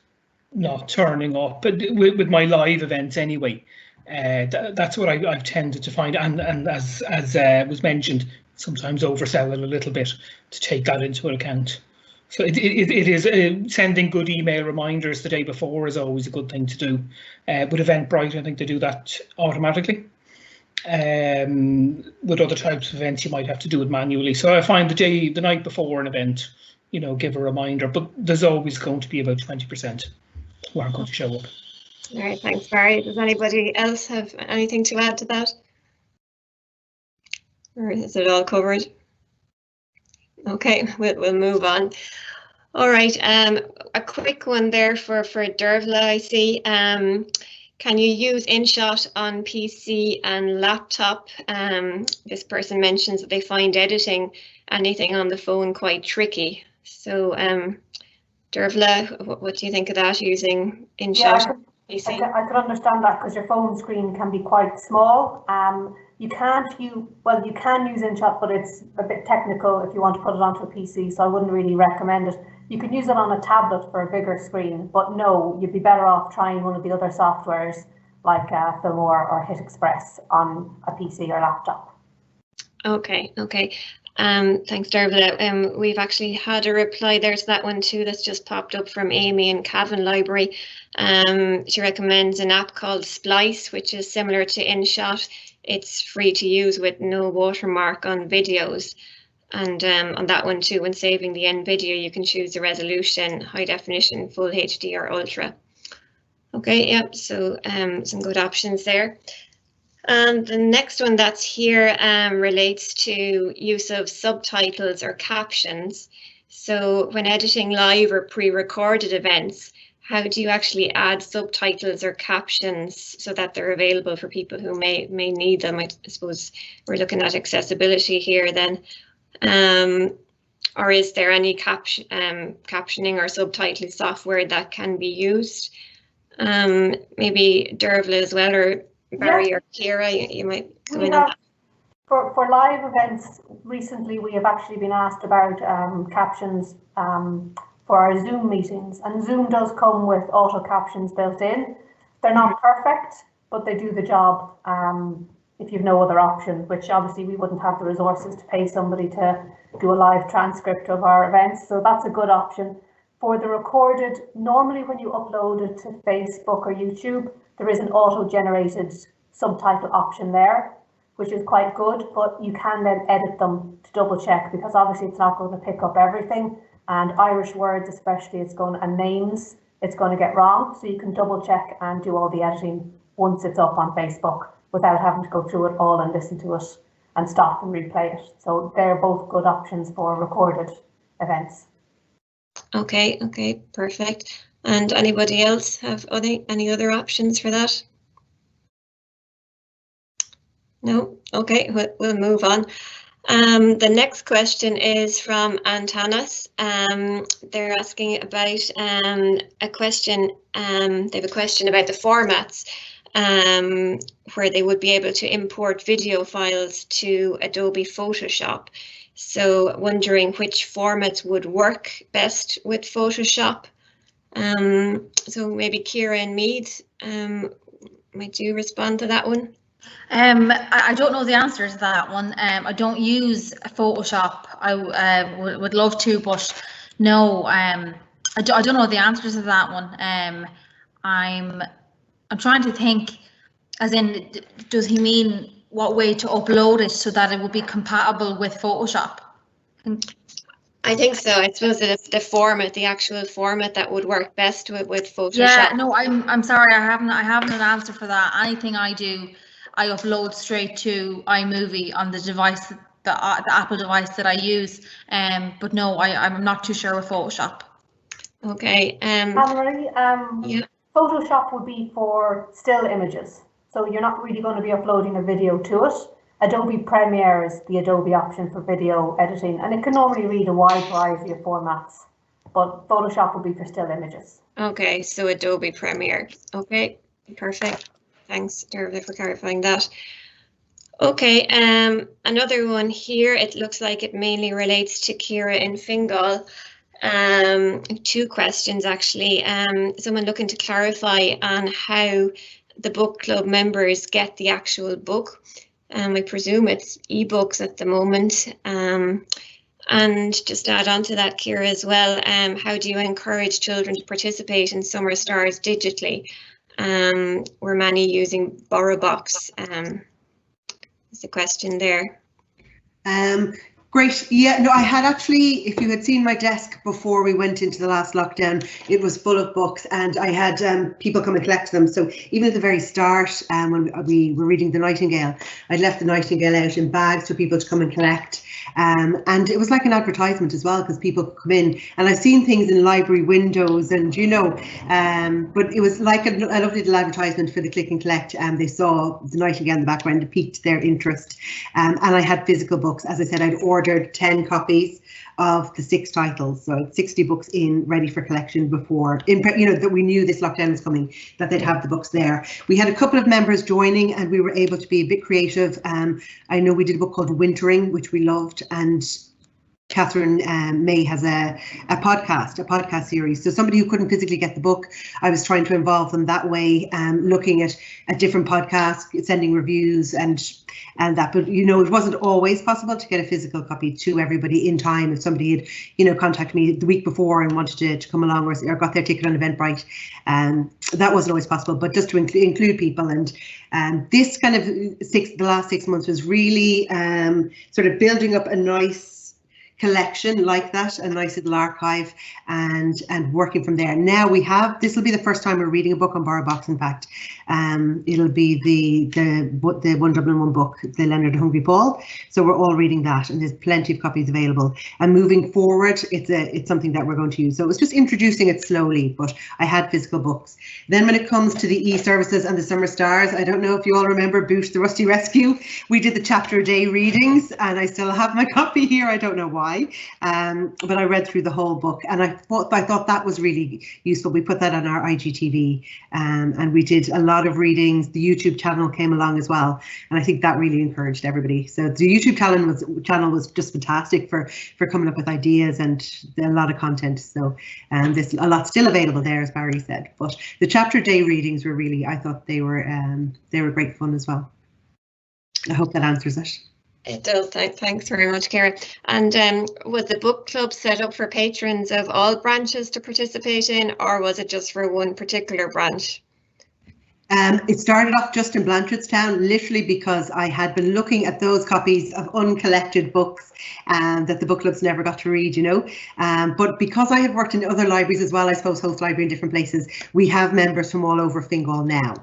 not turning up, but with my live events anyway. That's what I've tended to find, and as was mentioned, sometimes oversell it a little bit to take that into account. So it is sending good email reminders the day before is always a good thing to do. With Eventbrite, I think they do that automatically. With other types of events, you might have to do it manually. So I find the night before an event, give a reminder, but there's always going to be about 20% who aren't going to show up. All right, thanks, Barry. Does anybody else have anything to add to that? Or is it all covered? Okay, we'll move on. All right, a quick one there for Dearbhla, I see. Can you use InShot on PC and laptop? This person mentions that they find editing anything on the phone quite tricky. So, Dearbhla, what do you think of that, using InShot on PC? I could understand that because your phone screen can be quite small. You can use InShot, but it's a bit technical if you want to put it onto a PC, so I wouldn't really recommend it. You can use it on a tablet for a bigger screen, but no, you'd be better off trying one of the other softwares like Filmora or Hit Express on a PC or laptop. Okay. Thanks, Dearbhla. We've actually had a reply there to that one too that's just popped up from Amy in Cavan Library. She recommends an app called Splice, which is similar to InShot. It's free to use with no watermark on videos. And on that one too, when saving the end video, you can choose the resolution, high definition, full HD or ultra. Okay, yep, so some good options there. And the next one that's here relates to use of subtitles or captions. So when editing live or pre-recorded events, how do you actually add subtitles or captions so that they're available for people who may need them? I suppose we're looking at accessibility here then. Or is there any captioning or subtitling software that can be used? Maybe Dearbhla as well, or Barry or Ciara, you might go in on that. For live events, recently we have actually been asked about captions for our Zoom meetings, and Zoom does come with auto captions built in. They're not perfect, but they do the job. If you've no other option, which obviously we wouldn't have the resources to pay somebody to do a live transcript of our events, so that's a good option. For the recorded, normally when you upload it to Facebook or YouTube, there is an auto-generated subtitle option there, which is quite good, but you can then edit them to double check, because obviously it's not going to pick up everything, and Irish words especially, and names, it's going to get wrong, so you can double check and do all the editing once it's up on Facebook, without having to go through it all and listen to it and stop and replay it. So they're both good options for recorded events. Okay, perfect. And anybody else have any other options for that? No? Okay, we'll move on. The next question is from Antanas. They're asking about a question. They have a question about the formats. Where they would be able to import video files to Adobe Photoshop. So wondering which formats would work best with Photoshop. So maybe Ciara and Meath, might you respond to that one? I don't know the answer to that one. I don't use Photoshop. I would love to, but no. I don't know the answers to that one. I'm trying to think, as in, does he mean what way to upload it so that it would be compatible with Photoshop? I think so. I suppose it's the format, the actual format that would work best with Photoshop. Yeah, no, I'm sorry, I haven't an answer for that. Anything I do, I upload straight to iMovie on the device, the Apple device that I use. But no, I'm not too sure with Photoshop. Okay. Anne-Marie, yeah. Photoshop would be for still images, so you're not really going to be uploading a video to it. Adobe Premiere is the Adobe option for video editing, and it can normally read a wide variety of formats, but Photoshop would be for still images. Okay, so Adobe Premiere. Okay, perfect. Thanks, Dearbhla, for clarifying that. Okay, another one here. It looks like it mainly relates to Ciara and Fingal. Two questions actually. Someone looking to clarify on how the book club members get the actual book. I presume it's ebooks at the moment. And just to add on to that, Ciara, as well, how do you encourage children to participate in Summer Stars digitally? Were many using BorrowBox? Is the question there. Great. Yeah, no, I had actually, if you had seen my desk before we went into the last lockdown, it was full of books, and I had people come and collect them. So even at the very start, when we were reading The Nightingale, I'd left The Nightingale out in bags for people to come and collect. And it was like an advertisement as well, because people could come in, and I've seen things in library windows, and you know, but it was like a lovely little advertisement for the click and collect. They saw The Nightingale in the background, it piqued their interest. And I had physical books. As I said, I'd ordered 10 copies of the 6 titles, so 60 books in, ready for collection before, you know, that we knew this lockdown was coming, that they'd have the books there. We had a couple of members joining, and we were able to be a bit creative. I know we did a book called Wintering, which we loved, and Catherine May has a podcast series. So somebody who couldn't physically get the book, I was trying to involve them that way, looking at different podcasts, sending reviews and that. But you know, it wasn't always possible to get a physical copy to everybody in time. If somebody had, you know, contacted me the week before and wanted to come along, or got their ticket on Eventbrite, that wasn't always possible. But just to include people, and this kind of the last 6 months was really sort of building up a nice collection like that, a nice little archive, and working from there. Now we have, this will be the first time we're reading a book on BorrowBox. In fact, it'll be the One Dublin One book, the Leonard Hungry Paul. So we're all reading that, and there's plenty of copies available. And moving forward, it's something that we're going to use. So it was just introducing it slowly, but I had physical books. Then when it comes to the e-services and the Summer Stars, I don't know if you all remember Boot the Rusty Rescue. We did the chapter a day readings, and I still have my copy here. I don't know why. But I read through the whole book, and I thought that was really useful. We put that on our IGTV, and we did a lot of readings. The YouTube channel came along as well, and I think that really encouraged everybody. So the YouTube channel was just fantastic for coming up with ideas and a lot of content. So there's a lot still available there, as Barry said. But the chapter day readings were really, I thought they were great fun as well. I hope that answers it. It does. Thanks very much, Ciara. And was the book club set up for patrons of all branches to participate in, or was it just for one particular branch? It started off just in Blanchardstown, literally because I had been looking at those copies of uncollected books that the book clubs never got to read, you know. But because I have worked in other libraries as well, I suppose host library in different places, we have members from all over Fingal now.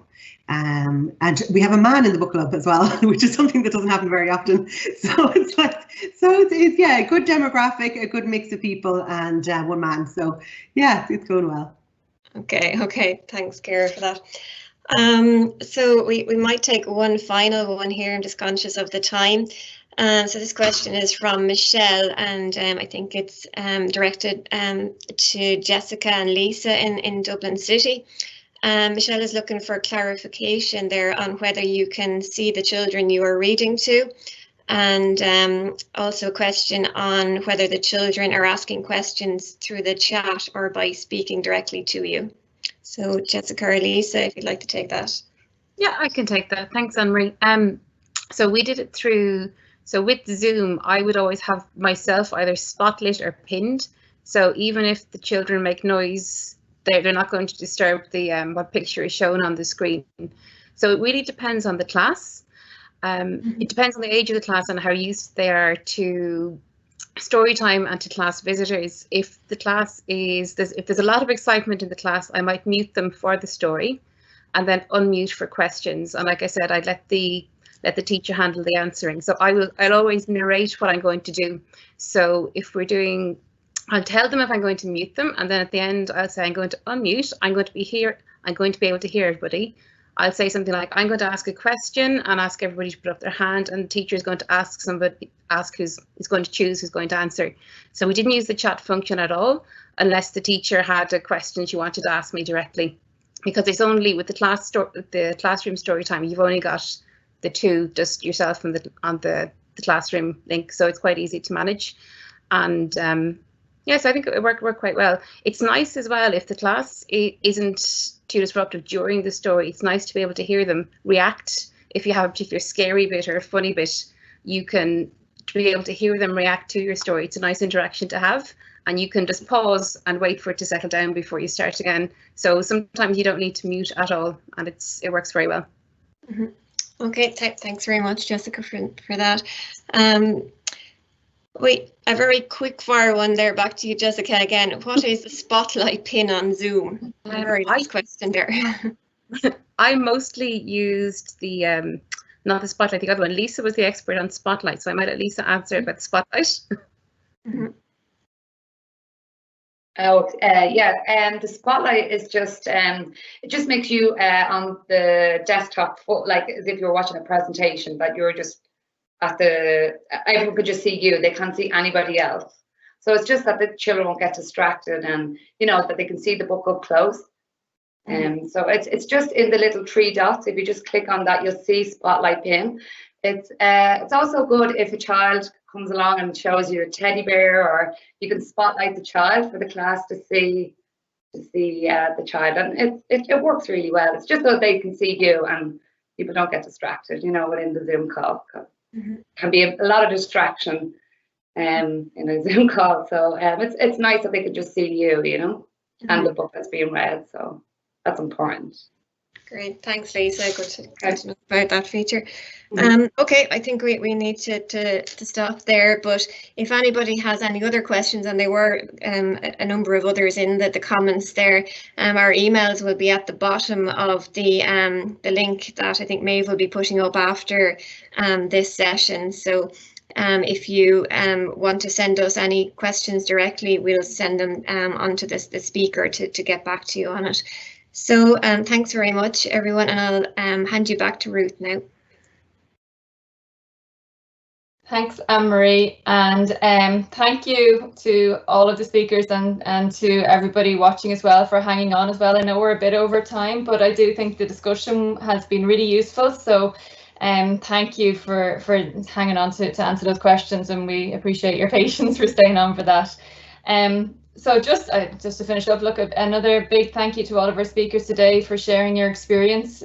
And we have a man in the book club as well, which is something that doesn't happen very often. So it's yeah, a good demographic, a good mix of people, and one man. So yeah, it's going well. Okay, thanks, Ciara, for that. So we might take one final one here. I'm just conscious of the time. So this question is from Michelle, and I think it's directed to Jessica and Lisa in Dublin City. Michelle is looking for clarification there on whether you can see the children you are reading to. and also a question on whether the children are asking questions through the chat or by speaking directly to you. So Jessica or Lisa, if you'd like to take that. Yeah, I can take that. Thanks, Anne-Marie. So we did it through, so with Zoom, I would always have myself either spotlit or pinned. So even if the children make noise, they're not going to disturb the what picture is shown on the screen. So it really depends on the class. It depends on the age of the class and how used they are to story time and to class visitors. If the class is, if there's a lot of excitement in the class, I might mute them for the story and then unmute for questions. And like I said, I'd let the teacher handle the answering. So I'll always narrate what I'm going to do. So if we're doing, I'll tell them if I'm going to mute them, and then at the end I'll say I'm going to unmute. I'm going to be here. I'm going to be able to hear everybody. I'll say something like, I'm going to ask a question and ask everybody to put up their hand, and the teacher is going to ask who's going to choose who's going to answer. So we didn't use the chat function at all, unless the teacher had a question she wanted to ask me directly, because it's only with the classroom story time, you've only got the two, just yourself and on the classroom link, so it's quite easy to manage. And yes, I think it worked quite well. It's nice as well if the class isn't too disruptive during the story. It's nice to be able to hear them react. If you have a particular scary bit or a funny bit, you can be able to hear them react to your story. It's a nice interaction to have, and you can just pause and wait for it to settle down before you start again. So sometimes you don't need to mute at all, and it works very well. Mm-hmm. Okay, thanks very much, Jessica, for that. Wait, a very quick fire one there, back to you, Jessica, again. What is the spotlight pin on Zoom? A very nice question there. I mostly used the, not the spotlight, the other one. Lisa was the expert on spotlight, so I might let Lisa answer about the spotlight. Mm-hmm. The spotlight is just it just makes you on the desktop, like as if you're watching a presentation, but you're just at everyone could just see you, they can't see anybody else. So it's just that the children won't get distracted, and that they can see the book up close. So it's just in the little 3 dots. If you just click on that, you'll see spotlight pin. It's also good if a child comes along and shows you a teddy bear, or you can spotlight the child for the class to see the child, and it works really well. It's just so they can see you and people don't get distracted, within the Zoom call. Can be a lot of distraction in a Zoom call, so it's nice that they can just see you, and the book that's being read. So that's important. Great, thanks, Lisa. Good to know about that feature. Okay, I think we need to stop there. But if anybody has any other questions, and there were a number of others in the comments there, our emails will be at the bottom of the link that I think Maeve will be putting up after this session. So if you want to send us any questions directly, we'll send them onto the speaker to get back to you on it. So thanks very much, everyone, and I'll hand you back to Ruth now. Thanks, Anne-Marie, and thank you to all of the speakers and to everybody watching as well for hanging on as well. I know we're a bit over time, but I do think the discussion has been really useful. So thank you for hanging on to answer those questions, and we appreciate your patience for staying on for that. So just to finish up, look, another big thank you to all of our speakers today for sharing your experience.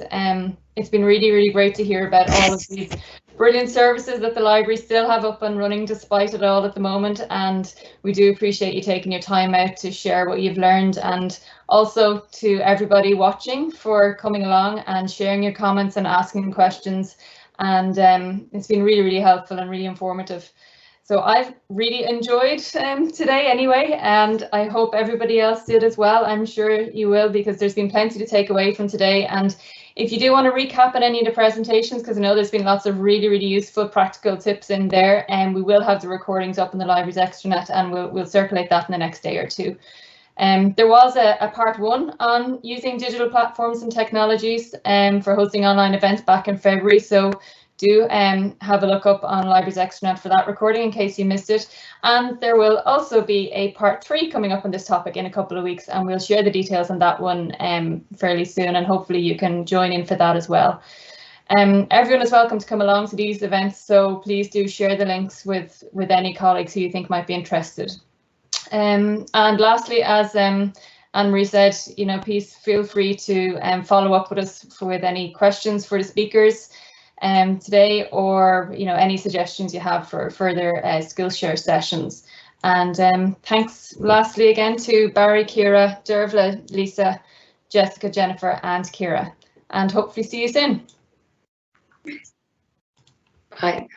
It's been really, really great to hear about all of these brilliant services that the library still have up and running despite it all at the moment, and we do appreciate you taking your time out to share what you've learned, and also to everybody watching for coming along and sharing your comments and asking questions. And it's been really, really helpful and really informative. So I've really enjoyed today anyway, and I hope everybody else did as well. I'm sure you will, because there's been plenty to take away from today. And if you do want to recap on any of the presentations, because I know there's been lots of really, really useful practical tips in there, and we will have the recordings up in the library's extranet, and we'll circulate that in the next day or two. There was a part 1 on using digital platforms and technologies for hosting online events back in February. So do have a look up on Library's Extranet for that recording in case you missed it. And there will also be a part 3 coming up on this topic in a couple of weeks, and we'll share the details on that one fairly soon, and hopefully you can join in for that as well. Everyone is welcome to come along to these events, so please do share the links with any colleagues who you think might be interested. And lastly, as Anne-Marie said, please feel free to follow up with us with any questions for the speakers today, or any suggestions you have for further Skillshare sessions. And thanks lastly again to Barry, Ciara, Dearbhla, Lisa, Jessica, Jennifer and Ciara, and hopefully see you soon. Bye.